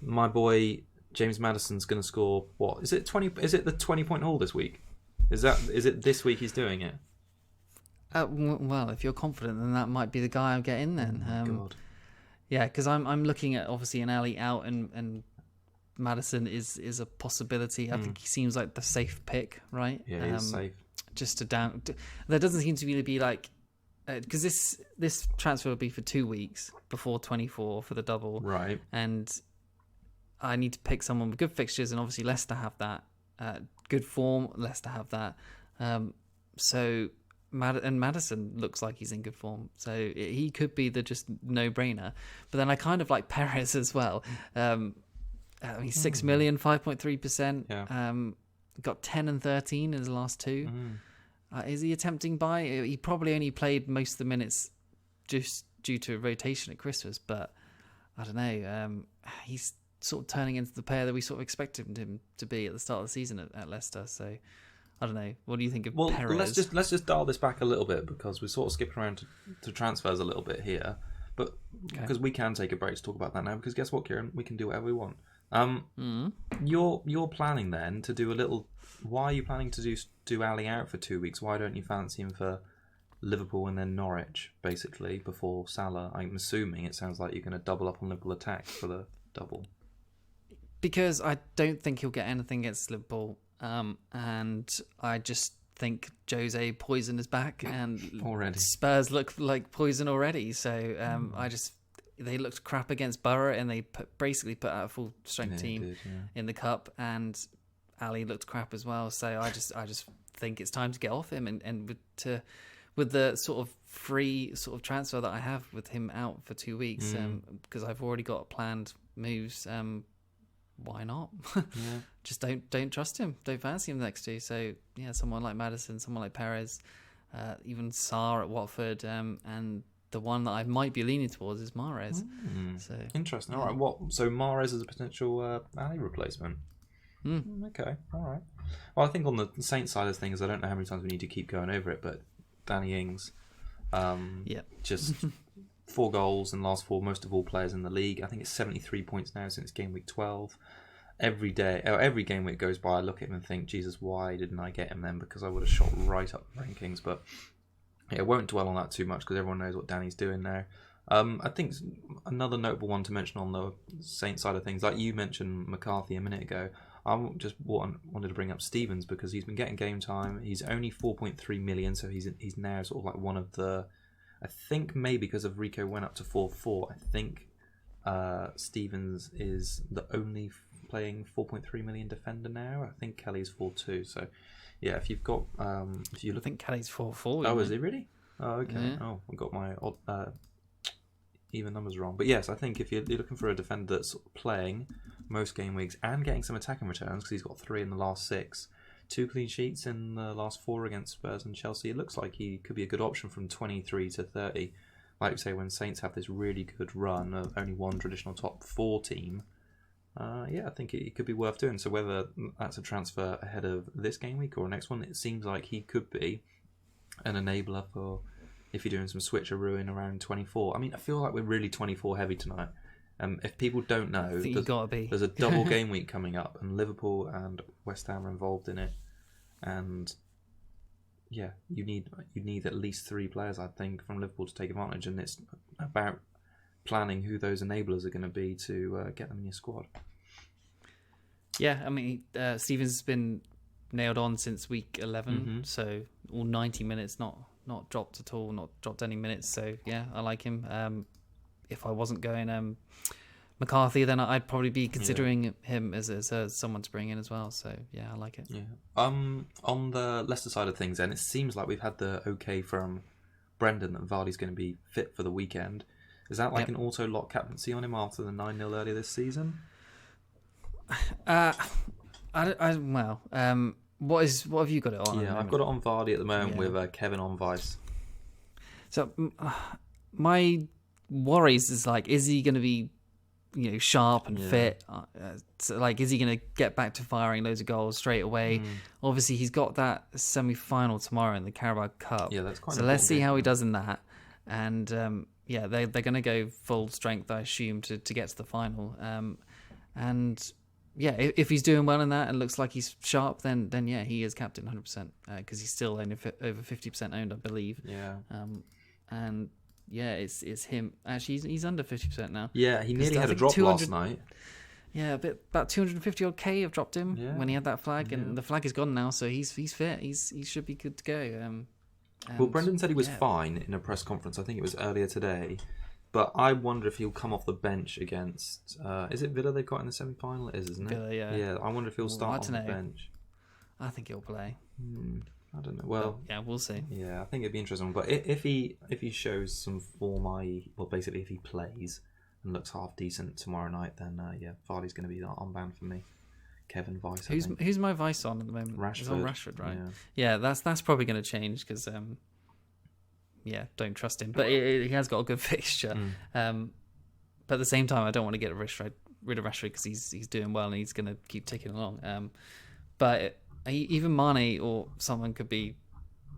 My boy James Maddison's going to score. What is it? 20? Is it the 20-point haul this week? Is it this week he's doing it? Well, if you're confident, then that might be the guy I'll get in then. God. Yeah, because I'm looking at obviously an alley out, and Maddison is a possibility. I think he seems like the safe pick, right? Yeah, he's safe. Just to down. There doesn't seem to be like because this transfer will be for 2 weeks before 24 for the double, right? And I need to pick someone with good fixtures, and obviously Leicester have that. Good form, Leicester have that. So Maddison looks like he's in good form, so he could be the just no-brainer. But then I kind of like Perez as well. I mean, 6 million, 5.3%. Yeah. Got 10 and 13 in his last 2. Is he a tempting buy? He probably only played most of the minutes just due to rotation at Christmas, but I don't know. He's sort of turning into the player that we sort of expected him to be at the start of the season at Leicester. So I don't know. What do you think of Perez? Let's just dial this back a little bit, because we're sort of skipping around to transfers a little bit here, but because we can take a break to talk about that now. Because guess what, Kieran? We can do whatever we want. You're planning then to do a little. Why are you planning to do Ali out for 2 weeks? Why don't you fancy him for Liverpool and then Norwich, basically, before Salah? I'm assuming it sounds like you're going to double up on Liverpool attack for the double. Because I don't think he'll get anything against Liverpool, and I just think Jose Poison is back, and already Spurs look like poison already. So they looked crap against Borough, and they basically put out a full strength team in the cup, and Ali looked crap as well. So I just think it's time to get off him, and with the sort of free sort of transfer that I have with him out for 2 weeks, because I've already got planned moves. Why not? Just don't trust him. Don't fancy him next to. So yeah, someone like Maddison, someone like Perez, even Sarr at Watford, and the one that I might be leaning towards is Mahrez. So interesting. All right. So Mahrez is a potential Ali replacement. Okay. All right. Well, I think on the Saints side of things, I don't know how many times we need to keep going over it, but Danny Ings, just 4 goals in the last 4, most of all players in the league. I think it's 73 points now since game week 12. Every game week goes by, I look at him and think, Jesus, why didn't I get him then? Because I would have shot right up the rankings. But yeah, I won't dwell on that too much because everyone knows what Danny's doing there. I think another notable one to mention on the Saints side of things, like you mentioned McCarthy a minute ago, I just wanted to bring up Stevens because he's been getting game time. He's only 4.3 million, so he's now sort of like one of the... I think maybe because of Rico went up to 4.4, I think Stevens is the only playing 4.3 million defender now. I think Kelly's 4.2. So yeah, if you've got if you look, I think Kelly's 4.4. Oh, is he really? Oh, okay. Yeah. Oh, I got my even numbers wrong. But yes, I think if you're looking for a defender that's playing most game weeks and getting some attacking returns, because he's got 3 in the last 6. 2 clean sheets in the last 4 against Spurs and Chelsea. It looks like he could be a good option from 23 to 30. Like you say, when Saints have this really good run of only one traditional top 4 team, I think it could be worth doing. So whether that's a transfer ahead of this game week or next one, it seems like he could be an enabler for if you're doing some switcherooing around 24. I mean, I feel like we're really 24 heavy tonight. If people don't know, there's a double game week coming up, and Liverpool and West Ham are involved in it. And yeah, you need at least 3 players, I think, from Liverpool to take advantage, and it's about planning who those enablers are going to be to get them in your squad. Yeah, I mean, Stevens has been nailed on since week 11, so all 90 minutes, not dropped at all, not dropped any minutes. So yeah, I like him. If I wasn't going McCarthy, then I'd probably be considering him as someone to bring in as well. So yeah, I like it. Yeah. On the Leicester side of things, then it seems like we've had the okay from Brendan that Vardy's going to be fit for the weekend. Is that like an auto lock captaincy on him after the 9-0 earlier this season? What have you got it on? Yeah, I've got it on Vardy at the moment with Kevin on Vice. So my worries is like, is he going to be, sharp and fit? So like, is he going to get back to firing loads of goals straight away? Obviously, he's got that semi-final tomorrow in the Carabao Cup. Yeah, that's quite. So let's see how he does in that. And they're going to go full strength, I assume, to get to the final. And yeah, if he's doing well in that and looks like he's sharp, then yeah, he is captain 100%, because he's still only over 50% owned, I believe. Yeah. And yeah, it's him. Actually, he's under 50% now. Yeah, he nearly had a drop last night. Yeah, about 250 odd K have dropped him when he had that flag, and the flag is gone now, so he's fit. He should be good to go. Well, Brendan said he was fine in a press conference. I think it was earlier today. But I wonder if he'll come off the bench against... is it Villa they've got in the semi-final? It is, isn't it? Villa, yeah. Yeah, I wonder if he'll start on the bench. I think he'll play. I don't know. Well, yeah, we'll see. Yeah, I think it'd be interesting. But if he shows some form, basically if he plays and looks half decent tomorrow night, then Vardy's going to be on band for me. Kevin Vice. Who's my Vice on at the moment? Rashford. It's on Rashford, right? Yeah, that's probably going to change because don't trust him. But he has got a good fixture. But at the same time, I don't want to get rid of Rashford because he's doing well and he's going to keep ticking along. But even Mane or someone could be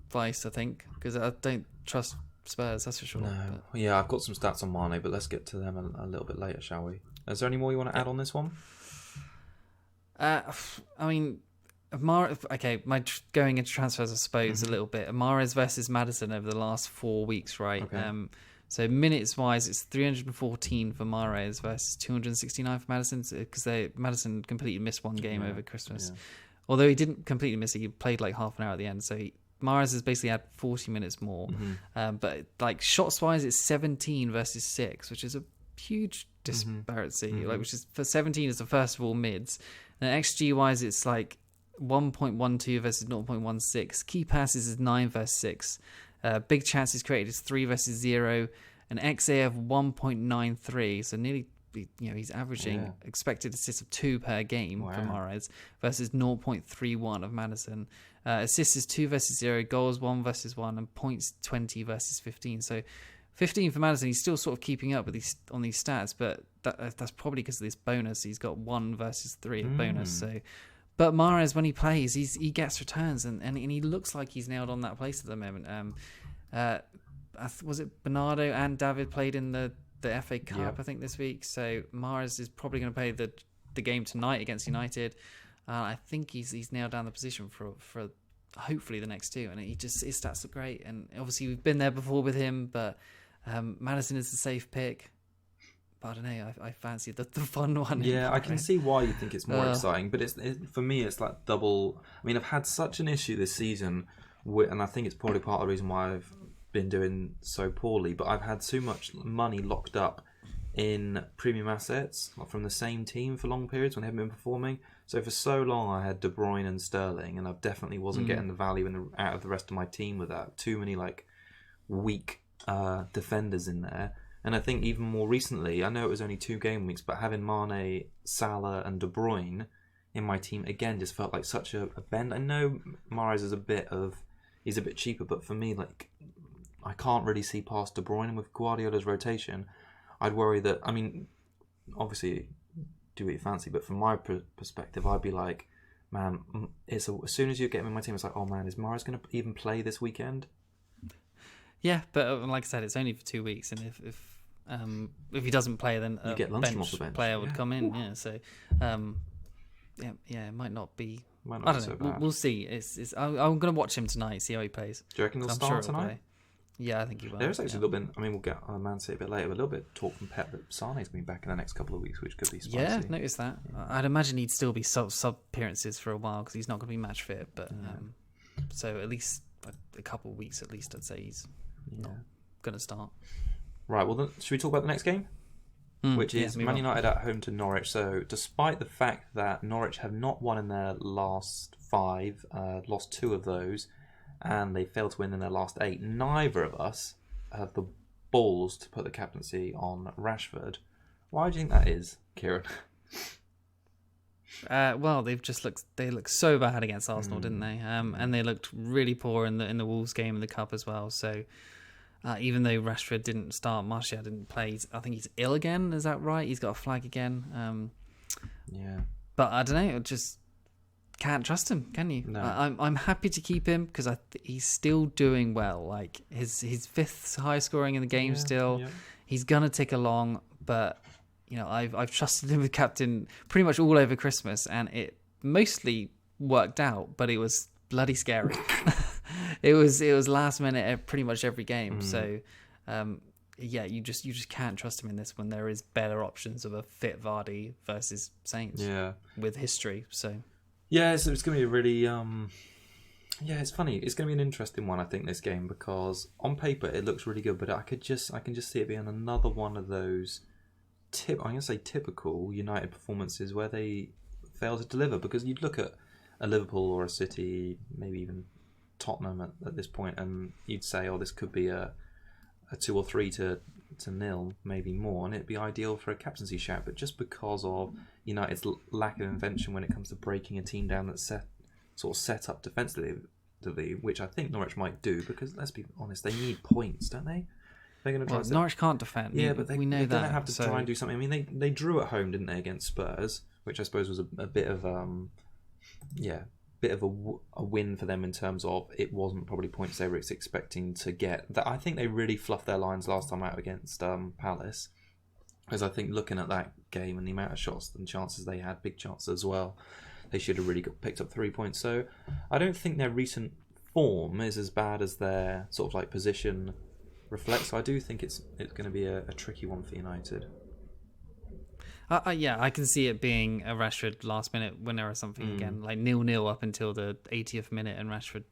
Vice, I think, because I don't trust Spurs, that's for sure. No. Yeah, I've got some stats on Mane, but let's get to them a little bit later, shall we? Is there any more you want to add on this one? I mean... my going into transfers, I suppose, a little bit. Mahrez versus Maddison over the last 4 weeks, right? Okay. So minutes-wise, it's 314 for Mahrez versus 269 for Maddison, because Maddison completely missed one game over Christmas. Yeah. Although he didn't completely miss it, he played like half an hour at the end. So Mahrez has basically had 40 minutes more. But like shots-wise, it's 17 versus 6, which is a huge disparity. Which is for 17 is the first of all mids. And XG-wise, it's like 1.12 versus 0.16. Key passes is 9 versus 6. Big chances created is 3 versus 0. An XA of 1.93. So nearly, he's averaging expected assists of 2 per game for Mahrez versus 0.31 of Maddison. Assists is 2 versus 0. Goals 1 versus 1. And points 20 versus 15. So 15 for Maddison. He's still sort of keeping up with on these stats, but that's probably because of this bonus. He's got 1 versus 3 of bonus. So, but Mahrez, when he plays, he gets returns, and he looks like he's nailed on that place at the moment. Was it Bernardo and David played in the FA Cup, I think, this week? So Mahrez is probably going to play the game tonight against United. I think he's nailed down the position for hopefully the next 2, and his stats look great. And obviously we've been there before with him, but Maddison is the safe pick. But I don't know. I fancy the fun one. Yeah, I can see why you think it's more exciting, but for me, it's like double. I mean, I've had such an issue this season, and I think it's probably part of the reason why I've been doing so poorly. But I've had so much money locked up in premium assets from the same team for long periods when they haven't been performing. So for so long, I had De Bruyne and Sterling, and I definitely wasn't getting the value out of the rest of my team with that. Too many weak defenders in there. And I think even more recently, I know it was only 2 game weeks, but having Mane, Salah and De Bruyne in my team again just felt like such a bend. I know Mahrez is he's a bit cheaper, but for me, I can't really see past De Bruyne. And with Guardiola's rotation, I'd worry that, I mean, obviously do what you fancy, but from my perspective, I'd be like, man, as soon as you get him in my team, it's like, oh man, is Mahrez going to even play this weekend? Yeah, but like I said, it's only for 2 weeks, and if he doesn't play, then a bench player would come in. Yeah, so it might not be. I don't know. We'll see. I'm going to watch him tonight, see how he plays. Do you reckon he'll start tonight? Yeah, I think he will. There's actually a little bit. I mean, we'll get on Man City a bit later. But a little bit of talk from Pep that Sane's going to be back in the next couple of weeks, which could be spicy. Yeah, noticed that. I'd imagine he'd still be sub appearances for a while because he's not going to be match fit. But so at least a couple of weeks, at least, I'd say he's not going to start. Right. Well, then, should we talk about the next game, which is Man United at home to Norwich? So, despite the fact that Norwich have not won in their last 5, lost 2 of those, and they failed to win in their last 8, neither of us have the balls to put the captaincy on Rashford. Why do you think that is, Kieran? Well, they looked so bad against Arsenal, didn't they? And they looked really poor in the Wolves game in the Cup as well. So even though Rashford didn't start, Martial didn't play. I think he's ill again. Is that right? He's got a flag again. Yeah. But I don't know. Just can't trust him, can you? No. I'm happy to keep him because he's still doing well. Like his 5th highest scoring in the game still. Yeah. He's gonna tick along, but I've trusted him with captain pretty much all over Christmas, and it mostly worked out, but it was bloody scary. It was last minute at pretty much every game. So you just can't trust him in this when there is better options of a fit Vardy versus Saints with history. So it's going to be a really it's funny. It's going to be an interesting one, I think, this game, because on paper it looks really good, but I can just see it being another one of those I'm going to say typical United performances where they fail to deliver, because you'd look at a Liverpool or a City, maybe even Tottenham at this point, and you'd say, oh, this could be a 2 or 3 to 0, maybe more, and it'd be ideal for a captaincy shout. But just because of United's lack of invention when it comes to breaking a team down that's set up defensively, which I think Norwich might do, because let's be honest, they need points, don't they? They're going to try. Norwich can't defend. Yeah, but we know they're going to have to try and do something. I mean, they drew at home, didn't they, against Spurs, which I suppose was a bit of a win for them in terms of it wasn't probably points they were expecting to get. That I think they really fluffed their lines last time out against Palace, because I think looking at that game and the amount of shots and chances they had, big chances as well, they should have really picked up 3 points. So I don't think their recent form is as bad as their sort of position reflects. So I do think it's going to be a tricky one for United. I can see it being a Rashford last minute winner or something again, like 0-0 up until the 80th minute, and Rashford,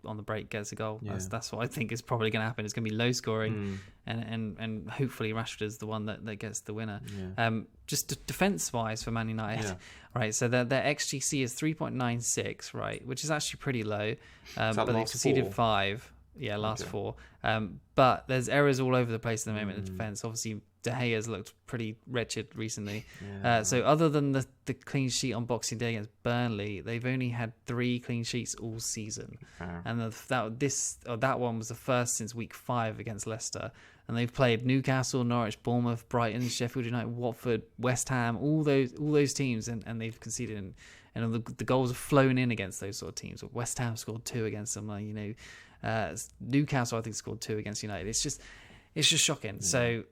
on the break gets a goal. That's what I think is probably going to happen. It's going to be low scoring, and hopefully Rashford is the one that gets the winner. Just defense wise for Man United, right? So their XGC is 3.96, right, which is actually pretty low. But they conceded 5. Yeah, last 4. But there's errors all over the place at the moment in defence. Obviously, De Gea's looked pretty wretched recently. So other than the clean sheet on Boxing Day against Burnley, they've only had 3 clean sheets all season. And that one was the first since week 5 against Leicester. And they've played Newcastle, Norwich, Bournemouth, Brighton, Sheffield United, Watford, West Ham, all those teams, and they've conceded. And the goals have flown in against those sort of teams. West Ham scored 2 against them. Newcastle, I think, scored 2 against United. It's just shocking. So,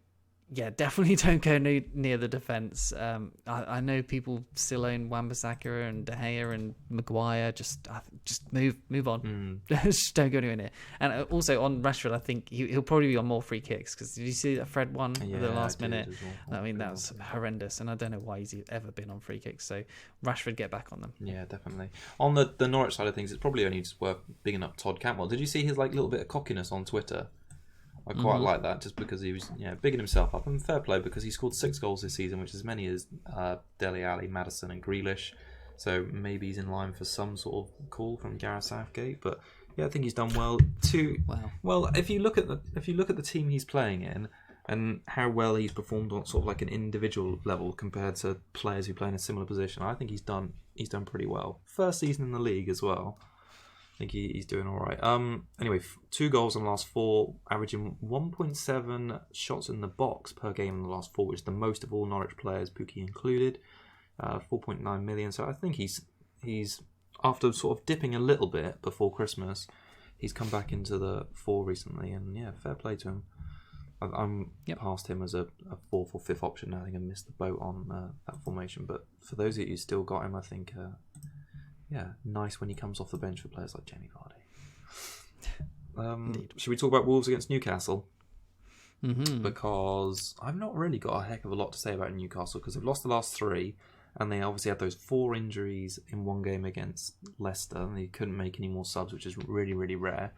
yeah, definitely don't go near the defence. I know people still own Wan-Bissaka and De Gea and Maguire. Just move on. Just don't go anywhere near. And also on Rashford, I think he'll probably be on more free kicks, because did you see that Fred won at the last minute? Well. I mean, that was horrendous, and I don't know why he's ever been on free kicks. So Rashford, get back on them. Yeah, definitely. On the Norwich side of things, it's probably only just worth bigging up Todd Cantwell. Did you see his little bit of cockiness on Twitter? I quite like that, just because he was bigging himself up, and fair play, because he scored 6 goals this season, which is as many as Dele Alli, Maddison and Grealish. So maybe he's in line for some sort of call from Gareth Southgate. But yeah, I think he's done well too. Wow. Well, if you look at the team he's playing in and how well he's performed on sort of like an individual level compared to players who play in a similar position, I think he's done pretty well. First season in the league as well. I think he's doing all right. Anyway, 2 goals in the last 4, averaging 1.7 shots in the box per game in the last 4, which is the most of all Norwich players, Pukki included. 4.9 million. So I think he's after sort of dipping a little bit before Christmas, he's come back into the 4 recently, and yeah, fair play to him. I'm past him as a 4th or 5th option now. I think I missed the boat on that formation, but for those of you who still got him, I think. Nice when he comes off the bench for players like Jamie Vardy. Should we talk about Wolves against Newcastle? Because I've not really got a heck of a lot to say about Newcastle, because they've lost the last 3, and they obviously had those 4 injuries in one game against Leicester, and they couldn't make any more subs, which is really, really rare.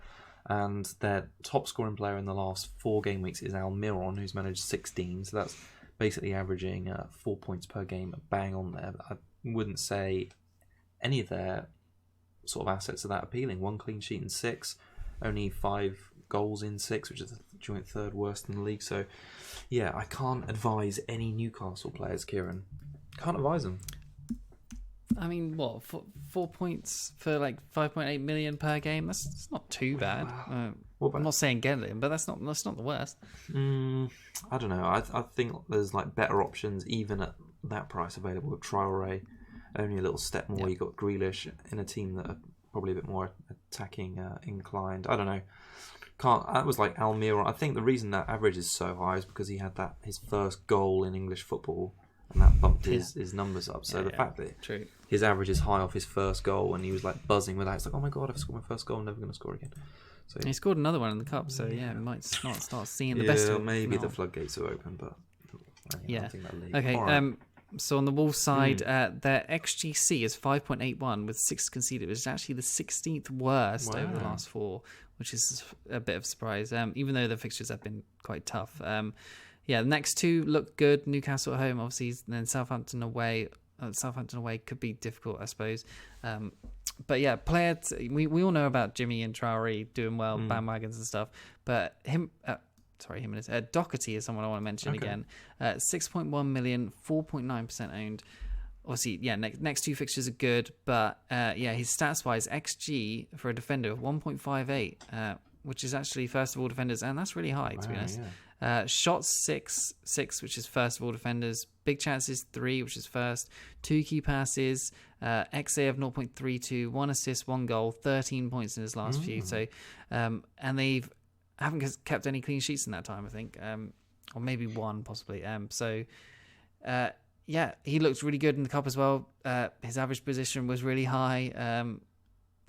And their top scoring player in the last 4 game weeks is Almiron, who's managed 16, so that's basically averaging 4 points per game, bang on there. I wouldn't say any of their sort of assets are that appealing. 1 clean sheet in 6, only 5 goals in 6, which is the joint 3rd worst in the league. So, yeah, I can't advise any Newcastle players, Kieran. Can't advise them. I mean, what, 4 points for 5.8 million per game? That's not too bad. I'm not saying get him, but that's not the worst. I don't know. I think there's better options even at that price available with Traore. Only a little step more. You got Grealish in a team that are probably a bit more attacking inclined. I don't know. That was like Almiron. I think the reason that average is so high is because he had his first goal in English football, and that bumped his numbers up. So the fact that his average is high off his first goal, and he was buzzing with that, it's oh my god, I've scored my first goal, I'm never going to score again. So he scored another one in the cup. So we might start seeing the best of him. Maybe the floodgates are open, but I don't think that league. Okay. Right. So on the Wolves side, their XGC is 5.81 with 6 conceded, which is actually the 16th worst over the last 4, which is a bit of a surprise, even though the fixtures have been quite tough. The next 2 look good. Newcastle at home, obviously, and then Southampton away. Southampton away could be difficult, I suppose. But yeah, players, we all know about Jimmy and Traore doing well, bandwagons and stuff, but Doherty is someone I want to mention again. 6.1 million, 4.9% owned. Obviously, next 2 fixtures are good, but his stats-wise, XG for a defender of 1.58, which is actually first of all defenders, and that's really high, to be honest. Shots 6, which is first of all defenders. Big chances 3, which is first. 2 key passes. XA of 0.32, 1 assist, 1 goal, 13 points in his last few. So, and they've haven't kept any clean sheets in that time, I think, or maybe 1 possibly. He looked really good in the cup as well. His average position was really high.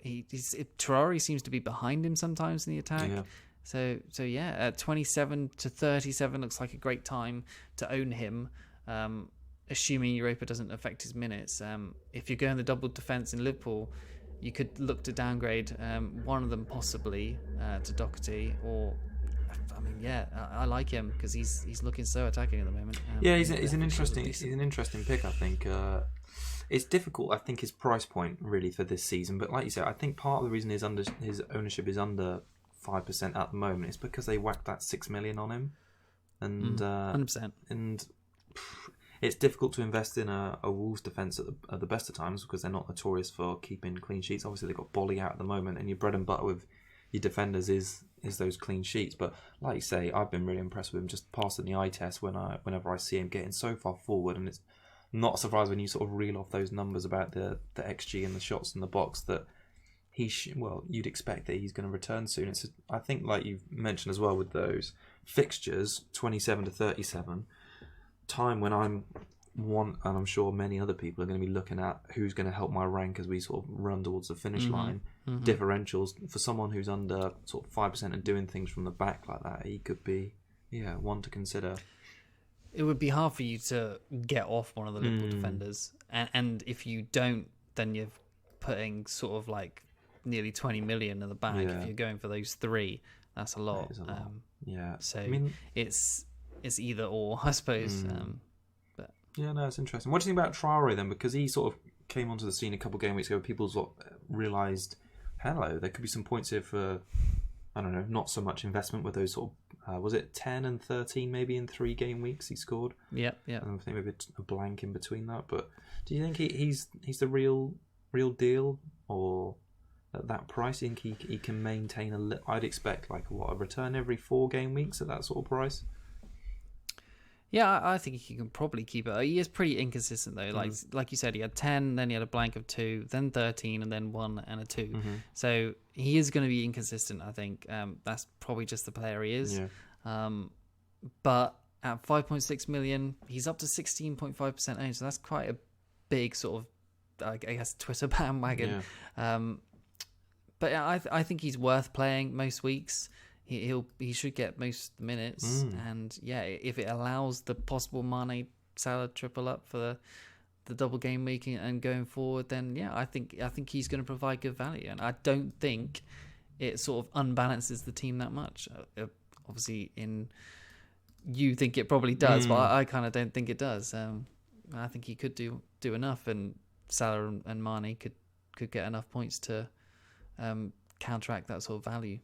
Traore seems to be behind him sometimes in the attack. So 27 to 37 looks like a great time to own him, assuming Europa doesn't affect his minutes. If you're going the double defence in Liverpool, you could look to downgrade one of them possibly to Doherty, or I mean, yeah, I like him because he's looking so attacking at the moment. Yeah, he's an interesting pick. I think it's difficult. I think his price point really for this season, but like you said, I think part of the reason his ownership is under 5% at the moment is because they whacked that 6 million on him, and 100%. And it's difficult to invest in a Wolves defence at the best of times because they're not notorious for keeping clean sheets. Obviously, they've got Bolly out at the moment, and your bread and butter with your defenders is those clean sheets. But like you say, I've been really impressed with him just passing the eye test whenever I see him getting so far forward, and it's not surprised when you sort of reel off those numbers about the XG and the shots in the box that you'd expect that he's going to return soon. I think, like you've mentioned as well with those fixtures, 27 to 37, time when and I'm sure many other people are going to be looking at who's going to help my rank as we sort of run towards the finish line. Differentials for someone who's under sort of 5% and doing things from the back like that, he could be one to consider. It would be hard for you to get off one of the Liverpool defenders, and if you don't, then you're putting sort of like nearly 20 million in the bank. If you're going for those three, that's a lot. So I mean, it's either or, I suppose. But yeah, no, it's interesting. What do you think about Traore then? Because he sort of came onto the scene a couple of game weeks ago. People sort of realised, hello, there could be some points here for, I don't know, not so much investment with those sort of, was it 10 and 13 maybe in 3 game weeks he scored? Yeah. And I think maybe a blank in between that. But do you think he's the real deal, or at that price? You think he can maintain I'd expect like a return every 4 game weeks at that sort of price? Yeah, I think he can probably keep it. He is pretty inconsistent though. Like you said, he had 10, then he had a blank of 2, then 13, and then 1 and a 2. So he is going to be inconsistent, I think. That's probably just the player he is. Yeah. But at 5.6 million, he's up to 16.5% owned. So that's quite a big sort of, I guess, Twitter bandwagon. Yeah. But I think he's worth playing most weeks. He should get most minutes, and if it allows the possible Mane Salah triple up for the double game week and going forward, then I think he's going to provide good value, and I don't think it sort of unbalances the team that much. Obviously, you think it probably does, but I kind of don't think it does. I think he could do enough, and Salah and Mane could get enough points to counteract that sort of value.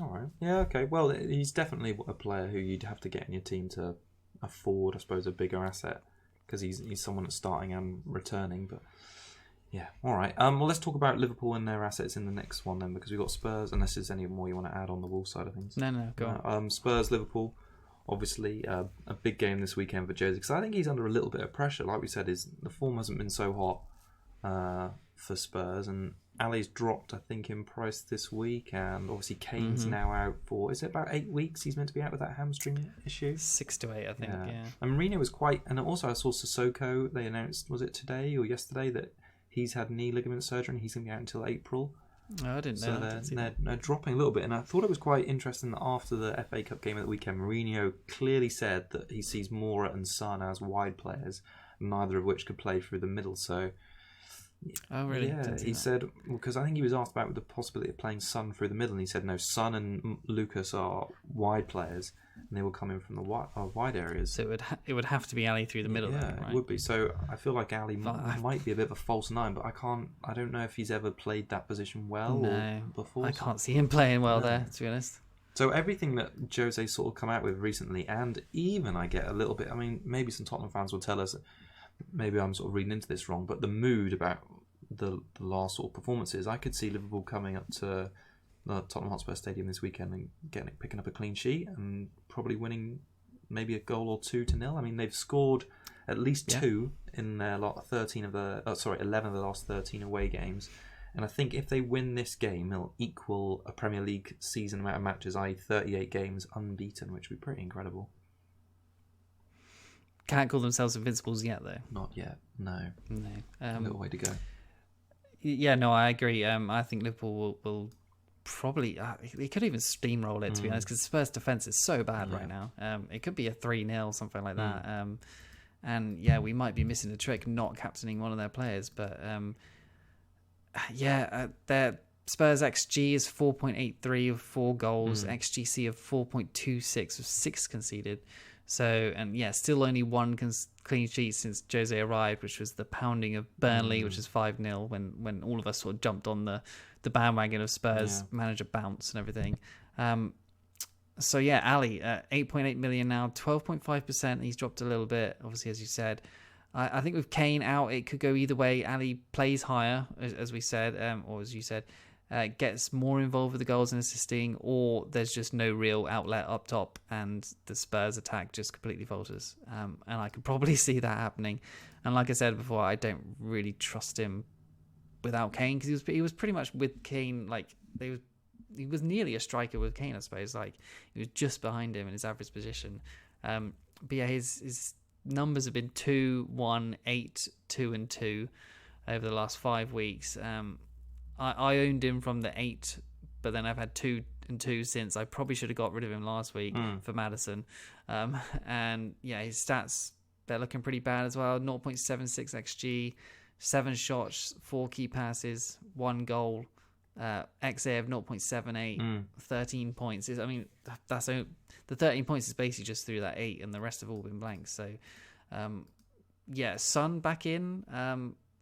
All right. Yeah, okay. Well, he's definitely a player who you'd have to get in your team to afford, I suppose, a bigger asset, because he's someone that's starting and returning. But yeah, all right. Well, let's talk about Liverpool and their assets in the next one then, because we've got Spurs, unless there's any more you want to add on the Wolves side of things. No, go on. Spurs, Liverpool, obviously a big game this weekend for Jose, because I think he's under a little bit of pressure. Like we said, the form hasn't been so hot for Spurs, and Ali's dropped, I think, in price this week, and obviously Kane's now out for, is it about 8 weeks he's meant to be out with that hamstring issue? 6 to 8, I think, yeah. And Mourinho was and also I saw Sissoko, they announced, was it today or yesterday, that he's had knee ligament surgery and he's going to be out until April. Oh, I didn't know. So they're dropping a little bit, and I thought it was quite interesting that after the FA Cup game at the weekend, Mourinho clearly said that he sees Moura and Son as wide players, neither of which could play through the middle, so... Oh, really? Yeah, he said, because I think he was asked about the possibility of playing Son through the middle, and he said, no, Son and Lucas are wide players, and they will come in from the wide areas. So it would have to be Ali through the middle, yeah, then, right? It would be. So I feel like Ali might be a bit of a false nine, but I don't know if he's ever played that position well before. I can't see him playing well there, to be honest. So everything that Jose sort of come out with recently, and even I get a little bit, I mean, maybe some Tottenham fans will tell us, maybe I'm sort of reading into this wrong, but the mood about the last sort of performances, I could see Liverpool coming up to the Tottenham Hotspur Stadium this weekend and picking up a clean sheet and probably winning maybe a goal or 2-0. I mean, they've scored at least 2 in their 11 of the last 13 away games, and I think if they win this game, they'll equal a Premier League season amount of matches, i.e. 38 games unbeaten, which would be pretty incredible. Can't call themselves invincibles yet, though. Not yet, no. A little way to go. Yeah, no, I agree. I think Liverpool will probably... they could even steamroll it, to be honest, because Spurs' defence is so bad right now. It could be a 3-0, something like that. And yeah, we might be missing a trick not captaining one of their players, but their Spurs XG is 4.83 with 4 goals, XGC of 4.26 with 6 conceded. So, and still only 1 clean sheet since Jose arrived, which was the pounding of Burnley, which is 5-0 when all of us sort of jumped on the bandwagon of Spurs manager bounce and everything. So Ali, 8.8 million now, 12.5%. He's dropped a little bit, obviously, as you said. I think with Kane out, it could go either way. Ali plays higher, as we said, or as you said, gets more involved with the goals and assisting, or there's just no real outlet up top and the Spurs attack just completely falters. And I could probably see that happening. And like I said before, I don't really trust him without Kane, because he was pretty much with Kane, like he was nearly a striker with Kane, I suppose. Like he was just behind him in his average position. But his numbers have been 2, 1, 8, 2 and 2 over the last 5 weeks. I owned him from the 8, but then I've had 2 and 2 since. I probably should have got rid of him last week for Maddison. And his stats, they're looking pretty bad as well. 0.76 XG, 7 shots, 4 key passes, 1 goal, XA of 0.78, 13 points. That's the 13 points is basically just through that 8, and the rest have all been blanks. So, Son back in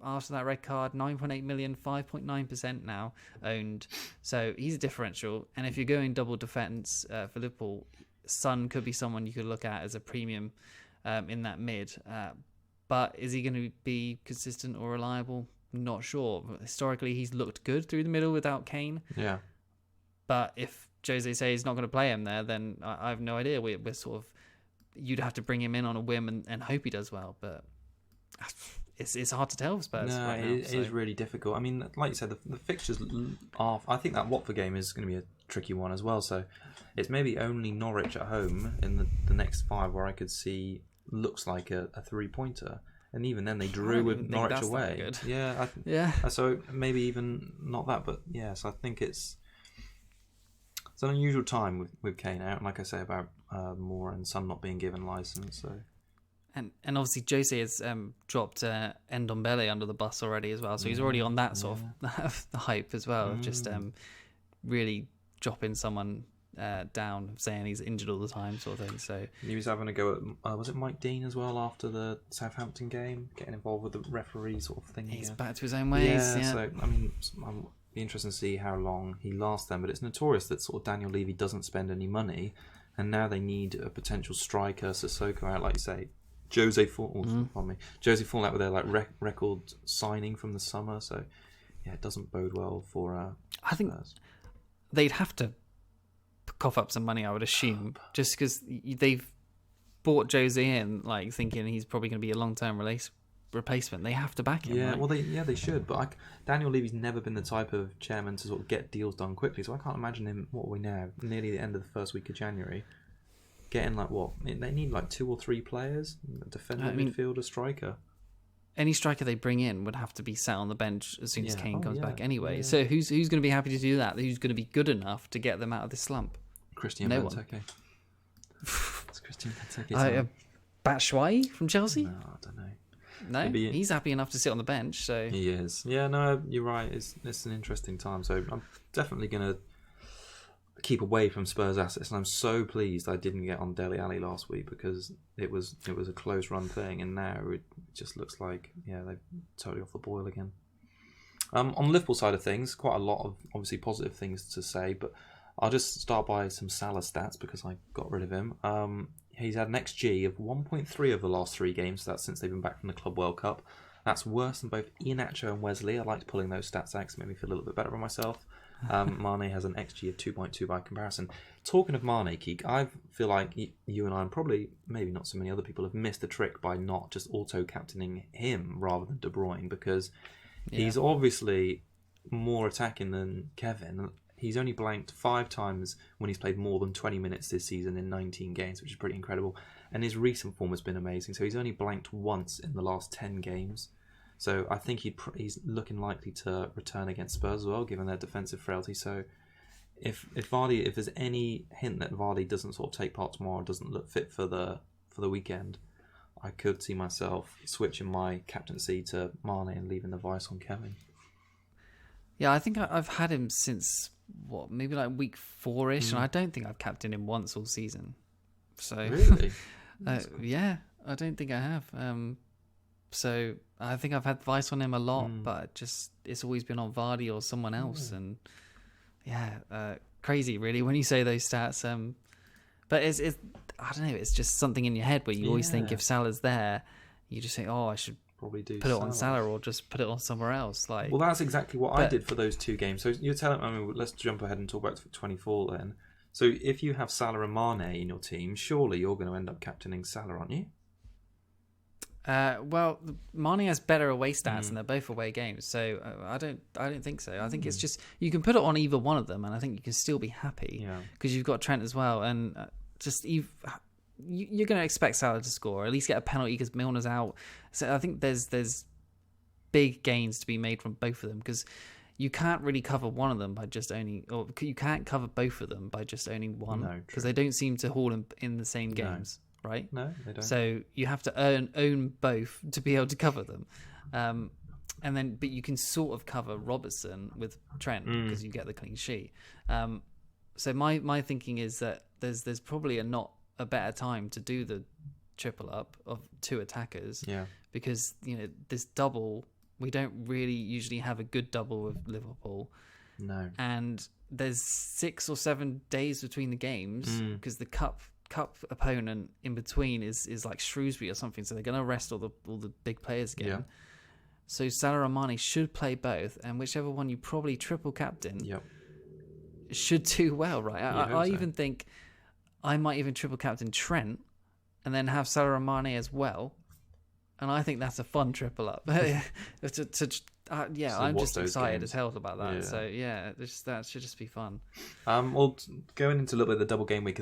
after that red card, 9.8 million, 5.9% now owned. So he's a differential. And if you're going double defence for Liverpool, Son could be someone you could look at as a premium in that mid. But is he going to be consistent or reliable? Not sure. Historically, he's looked good through the middle without Kane. Yeah. But if Jose says he's not going to play him there, then I have no idea. We're sort of, you'd have to bring him in on a whim and hope he does well. But it's hard to tell for Spurs right now. It is really difficult. I mean, like you said, the fixtures are... I think that Watford game is going to be a tricky one as well. So it's maybe only Norwich at home in the next 5 where I could see looks like a 3-pointer. And even then, they drew with Norwich away. So maybe even not that, but so I think it's an unusual time with Kane out, and like I say about Moore and Son not being given license. So, and obviously Jose has dropped Ndombele under the bus already as well, so he's already on that sort of the hype as well, of just really dropping someone down, saying he's injured all the time, sort of thing. So he was having a go at was it Mike Dean as well after the Southampton game, getting involved with the referee sort of thing. He's back to his own ways. So I mean, I'm be interested to see how long he lasts then. But it's notorious that sort of Daniel Levy doesn't spend any money, and now they need a potential striker. Sissoko out, like you say. Jose fall out with their record signing from the summer. So it doesn't bode well for. I think they'd have to cough up some money, I would assume, just because they've bought Jose in, like thinking he's probably going to be a long-term replacement. They have to back him. Yeah, right? well, they should. But Daniel Levy's never been the type of chairman to sort of get deals done quickly. So I can't imagine him. What are we now? Nearly the end of the first week of January. Getting like what? They need like 2 or 3 players: a defender, midfielder, striker. Any striker they bring in would have to be sat on the bench as soon as Kane comes back anyway. Yeah. So who's going to be happy to do that? Who's going to be good enough to get them out of this slump? Christian Benteke. It's Christian Benteke. Batshuayi from Chelsea? No, I don't know. No, he's happy enough to sit on the bench. So he is. Yeah, no, you're right. It's an interesting time. So I'm definitely going to keep away from Spurs assets, and I'm so pleased I didn't get on Dele Alli last week, because it was a close run thing, and now it just looks like they're totally off the boil again. On the Liverpool side of things, quite a lot of obviously positive things to say, but I'll just start by some Salah stats because I got rid of him. He's had an XG of 1.3 over the last 3 games. So that's since they've been back from the Club World Cup. That's worse than both Iheanacho and Wesley. I liked pulling those stats out because it made me feel a little bit better about myself. Mane has an XG of 2.2 by comparison. Talking of Mane, Keek, I feel like you and I, and probably maybe not so many other people, have missed the trick by not just auto-captaining him rather than De Bruyne, because he's obviously more attacking than Kevin. He's only blanked 5 times when he's played more than 20 minutes this season in 19 games, which is pretty incredible. And his recent form has been amazing. So he's only blanked once in the last 10 games. So I think he's looking likely to return against Spurs as well, given their defensive frailty. So if there's any hint that Vardy doesn't sort of take part tomorrow, doesn't look fit for the weekend, I could see myself switching my captaincy to Mane and leaving the vice on Kevin. Yeah, I think I've had him since maybe like week 4-ish, and I don't think I've captained him once all season. So Really? yeah, I don't think I have. So I think I've had advice on him a lot, but it's always been on Vardy or someone else, and crazy really when you say those stats. But it's I don't know, it's just something in your head where you always think if Salah's there, you just think, I should probably put it on Salah or just put it on somewhere else. Like, well, that's exactly what I did for those 2 games. So you're telling me, let's jump ahead and talk about 24 then. So if you have Salah and Mane in your team, surely you're going to end up captaining Salah, aren't you? Well, Mane has better away stats, and they're both away games. So I don't think so. I think it's just you can put it on either one of them, and I think you can still be happy because you've got Trent as well, and you're going to expect Salah to score, or at least get a penalty because Milner's out. So I think there's big gains to be made from both of them because you can't really cover one of them by just only, or you can't cover both of them by just owning one because they don't seem to haul in the same games. Right? No, they don't. So you have to own both to be able to cover them, but you can sort of cover Robertson with Trent because you get the clean sheet. So my thinking is that there's probably not a better time to do the triple up of 2 attackers. Yeah. Because this double, we don't really usually have a good double with Liverpool. No. And there's 6 or 7 days between the games because the cup opponent in between is like Shrewsbury or something, so they're going to rest all the big players again. So Salah and Mane should play both, and whichever one you probably triple captain should do well, right? I even think I might even triple captain Trent and then have Salah and Mane as well, and I think that's a fun triple up. I'm just excited as hell about that. So that should just be fun. Well, going into a little bit of the double game week,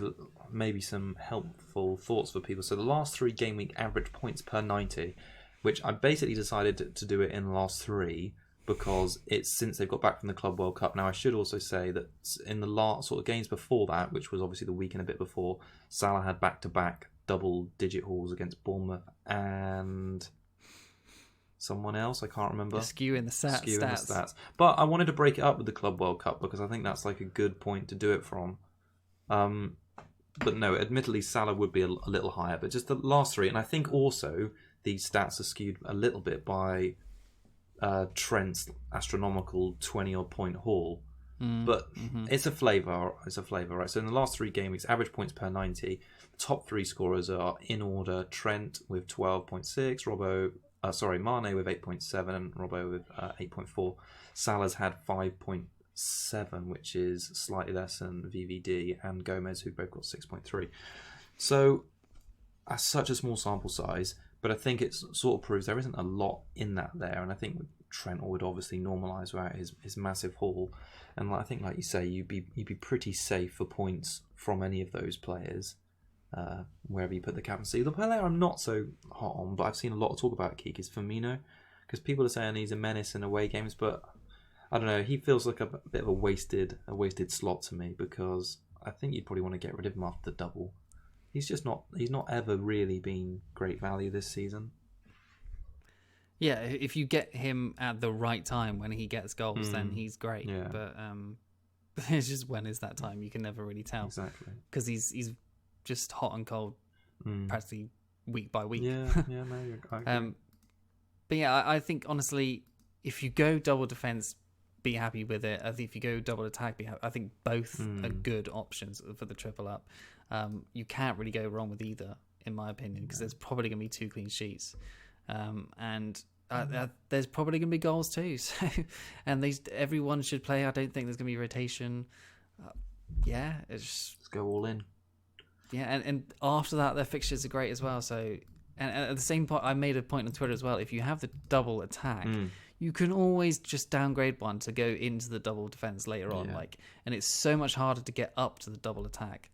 maybe some helpful thoughts for people. So the last 3 game week average points per 90, which I basically decided to do it in the last 3 because it's since they've got back from the Club World Cup. Now I should also say that in the last sort of games before that, which was obviously the week and a bit before, Salah had back-to-back double-digit hauls against Bournemouth and someone else, I can't remember. Skewing the stats. But I wanted to break it up with the Club World Cup because I think that's like a good point to do it from. But no, admittedly, Salah would be a little higher, but just the last 3. And I think also these stats are skewed a little bit by Trent's astronomical 20-odd point haul. But it's a flavour. It's a flavour, right? So in the last 3 game weeks, average points per 90, the top 3 scorers are in order: Trent with 12.6, Mane with 8.7, and Robbo with 8.4. Salah's had 5.7, which is slightly less than VVD, and Gomez, who both got 6.3. So that's such a small sample size, but I think it sort of proves there isn't a lot in that there, and I think Trent would obviously normalise without his massive haul. And I think, like you say, you'd be pretty safe for points from any of those players, wherever you put the captaincy. The player I'm not so hot on, but I've seen a lot of talk about Keek, is Firmino, because people are saying he's a menace in away games, but I don't know. He feels like a bit of a wasted slot to me, because I think you'd probably want to get rid of him after the double. He's not ever really been great value this season. Yeah, if you get him at the right time when he gets goals, then he's great. Yeah. But it's just when is that time? You can never really tell. Exactly. Because he's just hot and cold practically week by week. Yeah, no, I agree. But yeah, I think honestly, if you go double defense, be happy with it. I think if you go double attack, I think both are good options for the triple up. You can't really go wrong with either, in my opinion, because there's probably going to be 2 clean sheets. And there's probably going to be goals too. So, and everyone should play. I don't think there's going to be rotation. Let's go all in. Yeah, and after that, their fixtures are great as well. So, and at the same point, I made a point on Twitter as well. If you have the double attack, you can always just downgrade one to go into the double defense later on. And it's so much harder to get up to the double attack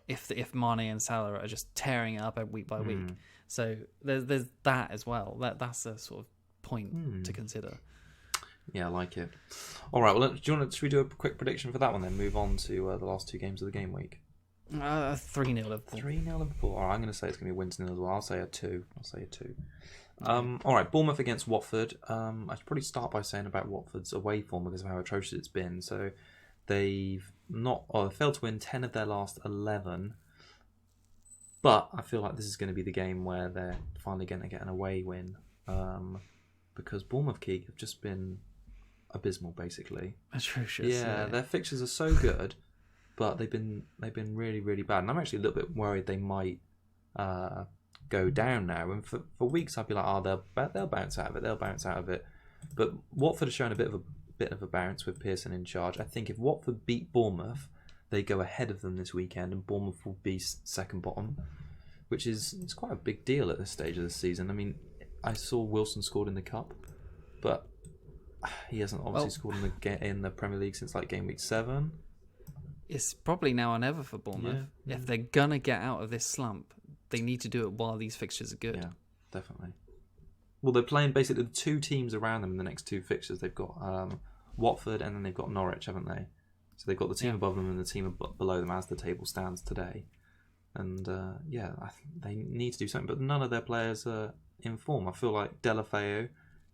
if Mane and Salah are just tearing it up week by week. So there's that as well. That's a sort of point to consider. Yeah, I like it. All right. Well, should we do a quick prediction for that one then? Move on to the last 2 games of the game week. 3-0 Liverpool. 3-0 Liverpool. All right, I'm going to say it's going to be a win to 0 as well. I'll say a 2. All right, Bournemouth against Watford. I should probably start by saying about Watford's away form because of how atrocious it's been. So they've failed to win 10 of their last 11. But I feel like this is going to be the game where they're finally going to get an away win. Because Bournemouth Keeg have just been abysmal, basically. Atrocious. Yeah, their fixtures are so good, but they've been really, really bad. And I'm actually a little bit worried they might go down now. And for weeks I'd be like, they'll bounce out of it. But Watford has shown a bit of a bounce with Pearson in charge. I think if Watford beat Bournemouth, they go ahead of them this weekend, and Bournemouth will be second bottom, which is quite a big deal at this stage of the season. I mean, I saw Wilson scored in the cup, but he hasn't obviously scored in the Premier League since like game week 7. It's probably now or never for Bournemouth. Yeah. If they're gonna get out of this slump, they need to do it while these fixtures are good. Yeah, definitely. Well, they're playing basically the 2 teams around them in the next 2 fixtures. They've got Watford and then they've got Norwich, haven't they? So they've got the team above them and the team below them as the table stands today. And I think they need to do something. But none of their players are in form. I feel like Delafeu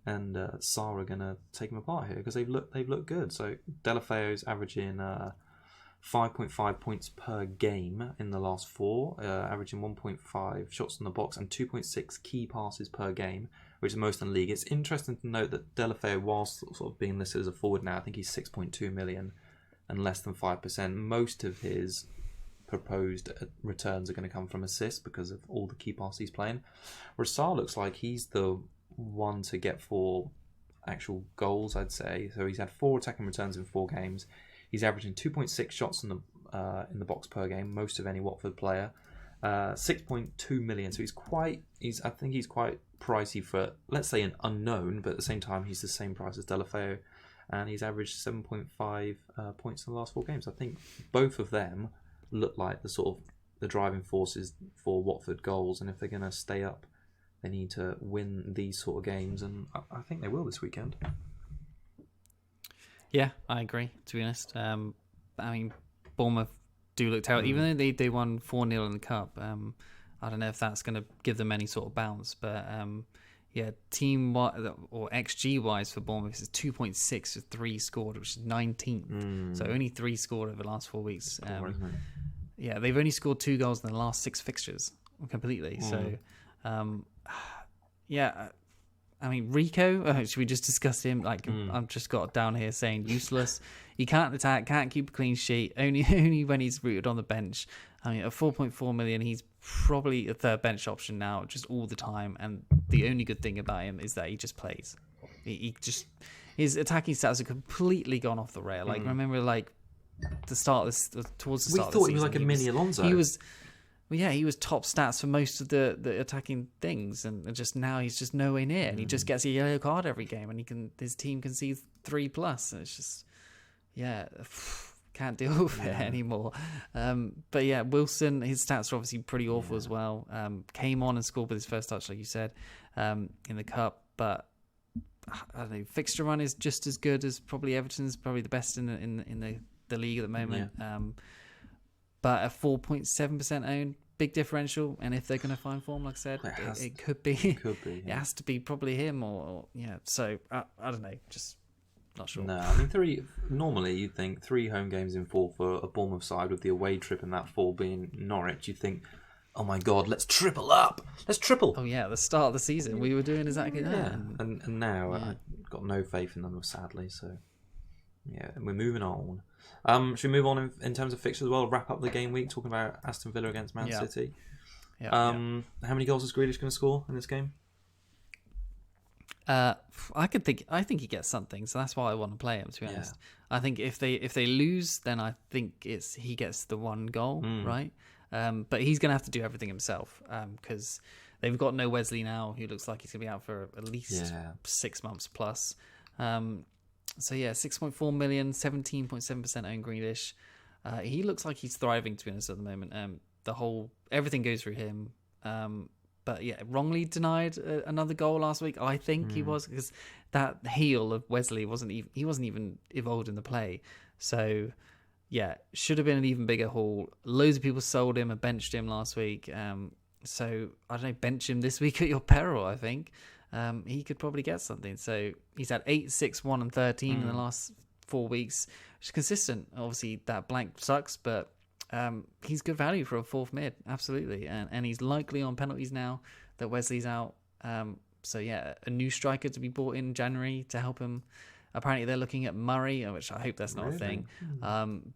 and Sarr are going to take them apart here because they've looked good. So Delafeu's averaging 5.5 points per game in the last 4, averaging 1.5 shots in the box and 2.6 key passes per game, which is most in the league. It's interesting to note that Delafeu, whilst sort of being listed as a forward now, I think he's 6.2 million and less than 5%. Most of his proposed returns are going to come from assists because of all the key passes he's playing. Sarr looks like he's the one to get 4 actual goals, I'd say. So he's had 4 attacking returns in 4 games. He's averaging 2.6 shots in the box per game, most of any Watford player. 6.2 million. So I think he's quite pricey for, let's say, an unknown, but at the same time he's the same price as Delafeu. And he's averaged 7.5 points in the last 4 games. I think both of them look like the driving forces for Watford goals. And if they're going to stay up, they need to win these sort of games. And I think they will this weekend. Yeah, I agree, to be honest. I mean, Bournemouth do look terrible. Even though they won 4-0 in the Cup, I don't know if that's going to give them any sort of bounce. But team or XG wise for Bournemouth is 2.6 to 3 scored, which is 19th. So only 3 scored over the last 4 weeks. They've only scored 2 goals in the last 6 fixtures completely. So, I mean, Rico, should we just discuss him? Like, I've just got down here saying useless. He can't attack, can't keep a clean sheet, only when he's rooted on the bench. I mean, at 4.4 million, he's probably a third bench option now, just all the time. And the only good thing about him is that he just plays. His attacking stats are completely gone off the rail. Like, remember, like, towards the start of the season. We thought he was like a mini Alonso. He was top stats for most of the attacking things, and just now he's just nowhere near, and he just gets a yellow card every game, and his team concedes 3+, and it's just can't deal with it anymore. But yeah, Wilson, his stats are obviously pretty awful as well. Came on and scored with his first touch, like you said, in the Cup, but I don't know. Fixture run is just as good as probably Everton's, probably the best in the league at the moment. But a 4.7% owned, big differential, and if they're going to find form, like I said, it could be. It has to be probably him, or So I don't know, just not sure. No, I mean normally you'd think 3 home games in 4 for a Bournemouth side, with the away trip and that 4 being Norwich. You'd think, oh my God, let's triple up. Let's triple. Oh yeah, at the start of the season we were doing exactly that. Yeah, and now I've got no faith in them, sadly. So yeah, we're moving on. Should we move on in terms of fixtures as well? Wrap up the game week talking about Aston Villa against Man City. How many goals is Grealish going to score in this game? I think he gets something, so that's why I want to play him. To be honest, I think if they lose, then I think he gets the 1 goal, right? But he's going to have to do everything himself because they've got no Wesley now, who looks like he's going to be out for at least 6 months plus. So 6.4 million, 17.7% owned Grealish. He looks like he's thriving, to be honest, at the moment. Everything goes through him. But wrongly denied another goal last week. I think he was, because that heel of Wesley wasn't even involved in the play. So should have been an even bigger haul. Loads of people sold him and benched him last week. So I don't know, bench him this week at your peril. I think he could probably get something. So he's had 8, 6, 1, and 13 in the last 4 weeks, which is consistent. Obviously, that blank sucks, but he's good value for a fourth mid, absolutely. And he's likely on penalties now that Wesley's out. So yeah, a new striker to be bought in January to help him. Apparently they're looking at Murray, which I hope that's not a thing.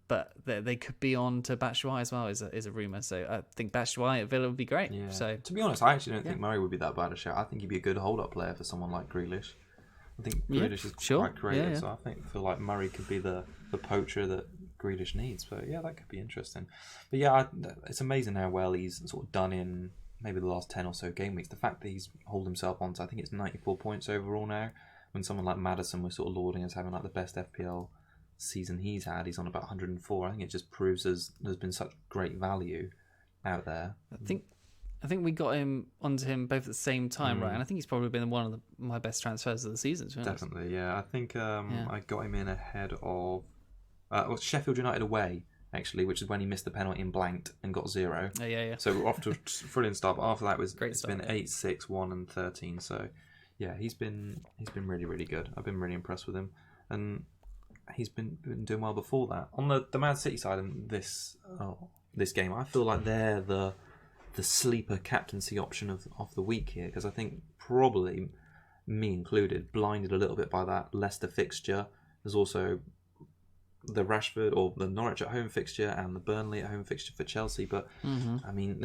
But they could be on to Batshuayi as well, is a rumour. So I think Batshuayi at Villa would be great. Yeah. So to be honest, I actually don't think Murray would be that bad a shout. I think he'd be a good hold-up player for someone like Grealish. I think Grealish is quite creative, so I feel like Murray could be the poacher that Grealish needs. But yeah, that could be interesting. But yeah, it's amazing how well he's sort of done in maybe the last 10 or so game weeks. The fact that he's held himself on to, I think it's 94 points overall now, when someone like Maddison was sort of lauding as having like the best FPL season he's had. He's on about 104. I think it just proves there's been such great value out there. I think we got him onto him both at the same time, right? And I think he's probably been one of my best transfers of the season. Definitely, yeah. I think I got him in ahead of Sheffield United away, actually, which is when he missed the penalty and blanked and got 0. Yeah. So we're off to a brilliant start. But after that, It's been 8, 6, 1, and 13. So yeah, he's been really, really good. I've been really impressed with him, and he's been doing well before that. On the Man City side in this game, I feel like they're the sleeper captaincy option of the week here, because I think probably me included blinded a little bit by that Leicester fixture. There's also the Rashford or the Norwich at home fixture and the Burnley at home fixture for Chelsea. But I mean,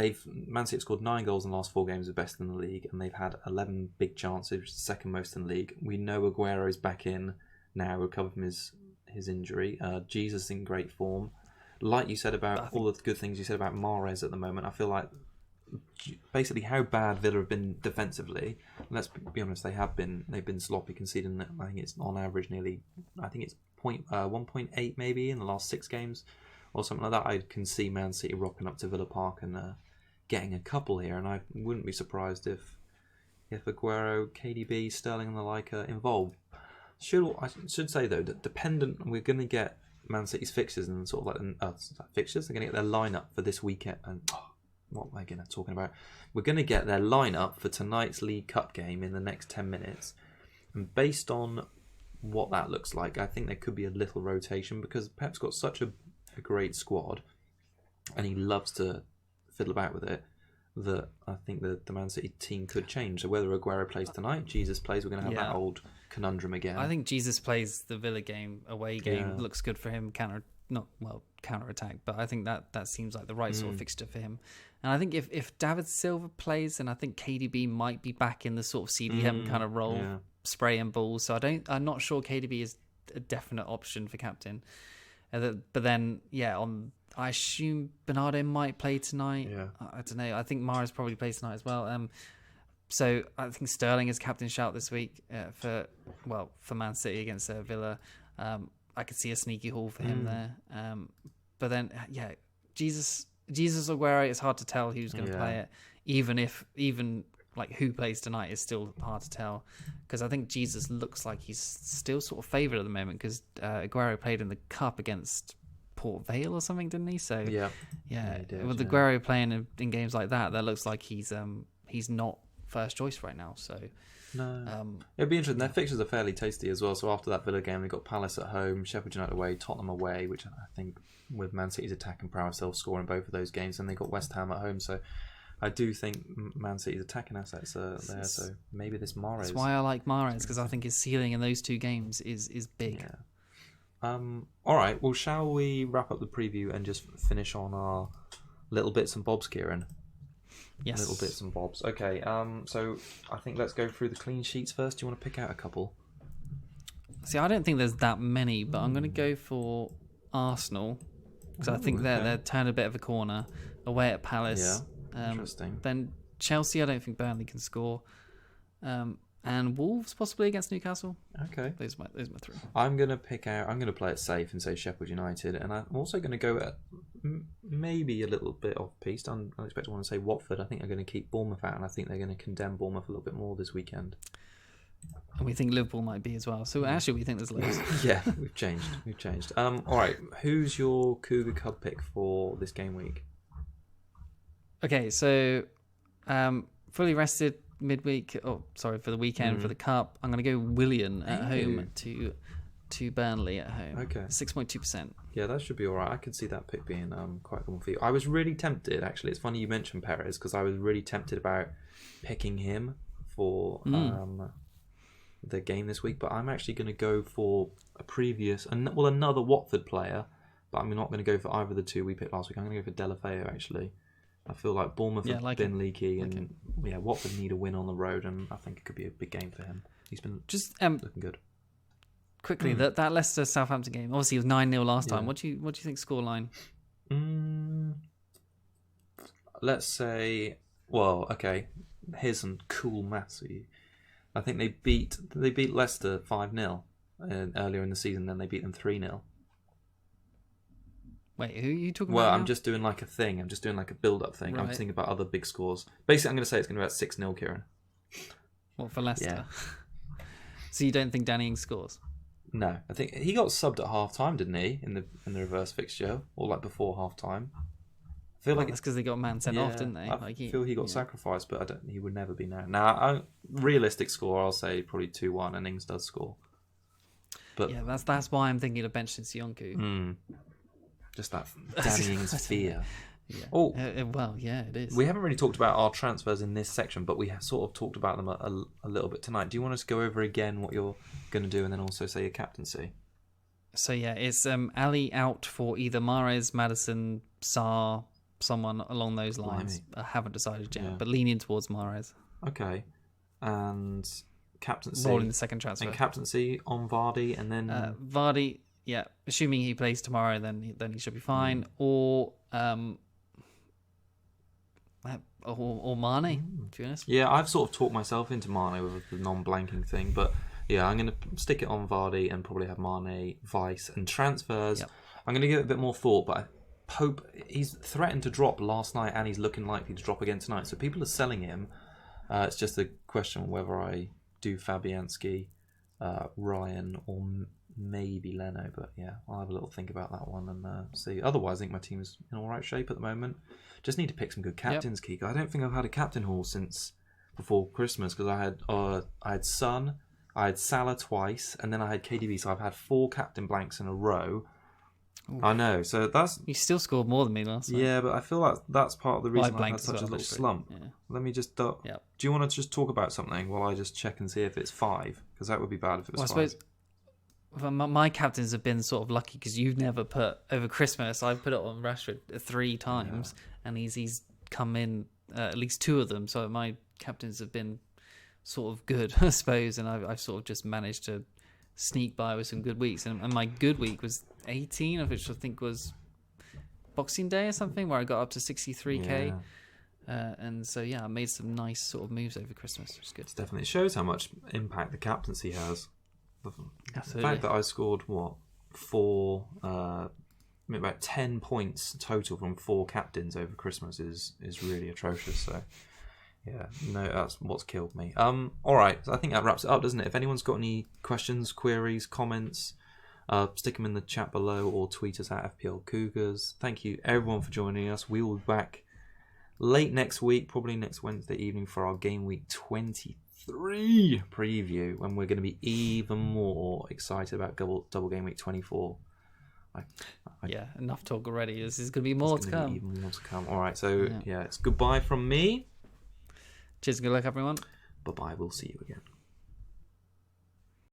Man City have scored 9 goals in the last 4 games, the best in the league, and they've had 11 big chances, which is the second most in the league. We know Aguero's back in now, recovered from his injury. Jesus in great form. Like you said about all the good things you said about Mahrez at the moment, I feel like basically how bad Villa have been defensively. Let's be honest, they've been sloppy, conceding. I think it's on average I think it's 1.8 maybe in the last 6 games or something like that. I can see Man City rocking up to Villa Park and getting a couple here, and I wouldn't be surprised if Aguero, KDB, Sterling and the like are involved. I should say though that we're going to get Man City's fixtures and sort of like fixtures. They're going to get their lineup for this weekend. And what am I talking about? We're going to get their lineup for tonight's League Cup game in the next 10 minutes. And based on what that looks like, I think there could be a little rotation, because Pep's got such a great squad and he loves to fiddle about with it, that I think the Man City team could change. So whether Aguero plays tonight, Jesus plays, we're going to have that old conundrum again. I think Jesus plays the Villa away game. Looks good for him, counter attack, but I think that seems like the right sort of fixture for him. And I think if David Silva plays, then I think KDB might be back in the sort of CDM kind of role, spraying balls. So I'm not sure KDB is a definite option for captain. But then I assume Bernardo might play tonight. I don't know. I think Mahrez probably plays tonight as well. So I think Sterling is captain shout this week for Man City against Villa. I could see a sneaky haul for him there. But then, Jesus Aguero, it's hard to tell who's going to play it. Even like who plays tonight is still hard to tell, because I think Jesus looks like he's still sort of favoured at the moment, because Aguero played in the Cup against Port Vale or something, didn't he? So he did, with Aguero playing in games like that looks like he's not first choice right now. So no, it'd be interesting. Their fixtures are fairly tasty as well. So after that Villa game, they got Palace at home, Sheffield United away, Tottenham away, which I think with Man City's attacking prowess, they'll score in both of those games, and they got West Ham at home. So I do think Man City's attacking assets are there. So maybe this Mahrez. That's why I like Mahrez, because I think his ceiling in those 2 games is big. Yeah. All right. Well, shall we wrap up the preview and just finish on our little bits and bobs, Kieran? Yes. Little bits and bobs. Okay. So I think let's go through the clean sheets first. Do you want to pick out a couple? See, I don't think there's that many, but I'm going to go for Arsenal, because I think they're turned a bit of a corner away at Palace. Interesting. Then Chelsea, I don't think Burnley can score. And Wolves possibly against Newcastle. Okay. Those are my 3. I'm going to play it safe and say Sheffield United. And I'm also going to go at maybe a little bit off piste. I expect to want to say Watford. I think they're going to keep Bournemouth out, and I think they're going to condemn Bournemouth a little bit more this weekend. And we think Liverpool might be as well. So actually we think there's loads. Yeah, we've changed. All right, who's your Cougar Cub pick for this game week? Okay, so Fully rested midweek. Oh, sorry, for the weekend for the cup. I'm going to go Willian at home to Burnley at home. Okay. 6.2%. Yeah, that should be all right. I could see that pick being quite good for you. I was really tempted, actually. It's funny you mentioned Perez because I was really tempted about picking him for the game this week, but I'm actually going to go for another Watford player, but I'm not going to go for either of the two we picked last week. I'm going to go for Delafeu, actually. I feel like Bournemouth have been leaky, and Watford need a win on the road, and I think it could be a big game for him. He's been just looking good. Quickly, that Leicester Southampton game. Obviously, it was 9-0 last time. What do you think scoreline? Let's say, well, okay. Here's some cool maths. I think they beat Leicester 5-0 earlier in the season. Then they beat them 3-0. Wait, who are you talking about? Well, now? I'm just doing like a thing. I'm just doing like a build-up thing. Right. I'm thinking about other big scores. Basically, I'm going to say it's going to be about 6-0, Kieran. What, for Leicester? Yeah. So you don't think Danny Ings scores? No, I think he got subbed at half time, didn't he? In the reverse fixture, or like before half time. I feel like that's because they got a man sent off, didn't they? I feel he got sacrificed, but he would never be now. Now, realistic score, I'll say probably 2-1, and Ings does score. But yeah, that's why I'm thinking of benching Sionku. Just that Danny Ings fear. Yeah. Oh, well, yeah, it is. We haven't really talked about our transfers in this section, but we have sort of talked about them a little bit tonight. Do you want us to go over again what you're going to do, and then also say your captaincy? So yeah, it's Ali out for either Mahrez, Maddison, Sarr, someone along those lines. I haven't decided yet, but leaning towards Mahrez. Okay, and captaincy. Rolling the second transfer. And captaincy on Vardy, and then Vardy. Yeah, assuming he plays tomorrow, then he should be fine. Or Mane, to be honest. Yeah, I've sort of talked myself into Mane with the non-blanking thing, but yeah, I'm going to stick it on Vardy and probably have Mane, Vice, and transfers. Yep. I'm going to give it a bit more thought, but I hope he's threatened to drop last night and he's looking likely to drop again tonight. So people are selling him. It's just a question of whether I do Fabianski, Ryan, or maybe Leno. But yeah, I'll have a little think about that one and see. Otherwise, I think my team is in all right shape at the moment. Just need to pick some good captains, Keek. I don't think I've had a captain haul since before Christmas because I had Son, I had Salah twice, and then I had KDB. So I've had 4 captain blanks in a row. Ooh. I know. So that's you still scored more than me last time. Yeah, but I feel like that's part of the reason I've had such a little slump. Yeah. Let me just. Do you want to just talk about something while I just check and see if it's 5? Because that would be bad if it was 5. I suppose my captains have been sort of lucky because you've never put over Christmas. I've put it on Rashford 3 times, and he's come in at least 2 of them. So my captains have been sort of good, I suppose, and I've sort of just managed to sneak by with some good weeks. And my good week was 18, of which I think was Boxing Day or something, where I got up to 63k. And so I made some nice sort of moves over Christmas, which is good. It definitely shows how much impact the captaincy has. The fact that I scored about 10 points total from 4 captains over Christmas is really atrocious. So that's what's killed me. All right, so I think that wraps it up, doesn't it? If anyone's got any questions, queries, comments, stick them in the chat below or tweet us at FPL Cougars. Thank you everyone for joining us. We will be back late next week, probably next Wednesday evening, for our Gameweek 23 preview, when we're going to be even more excited about double Game Week 24. Enough talk already. This is going to be more to come. Even more to come. All right, so it's goodbye from me. Cheers and good luck, everyone. Bye-bye. We'll see you again.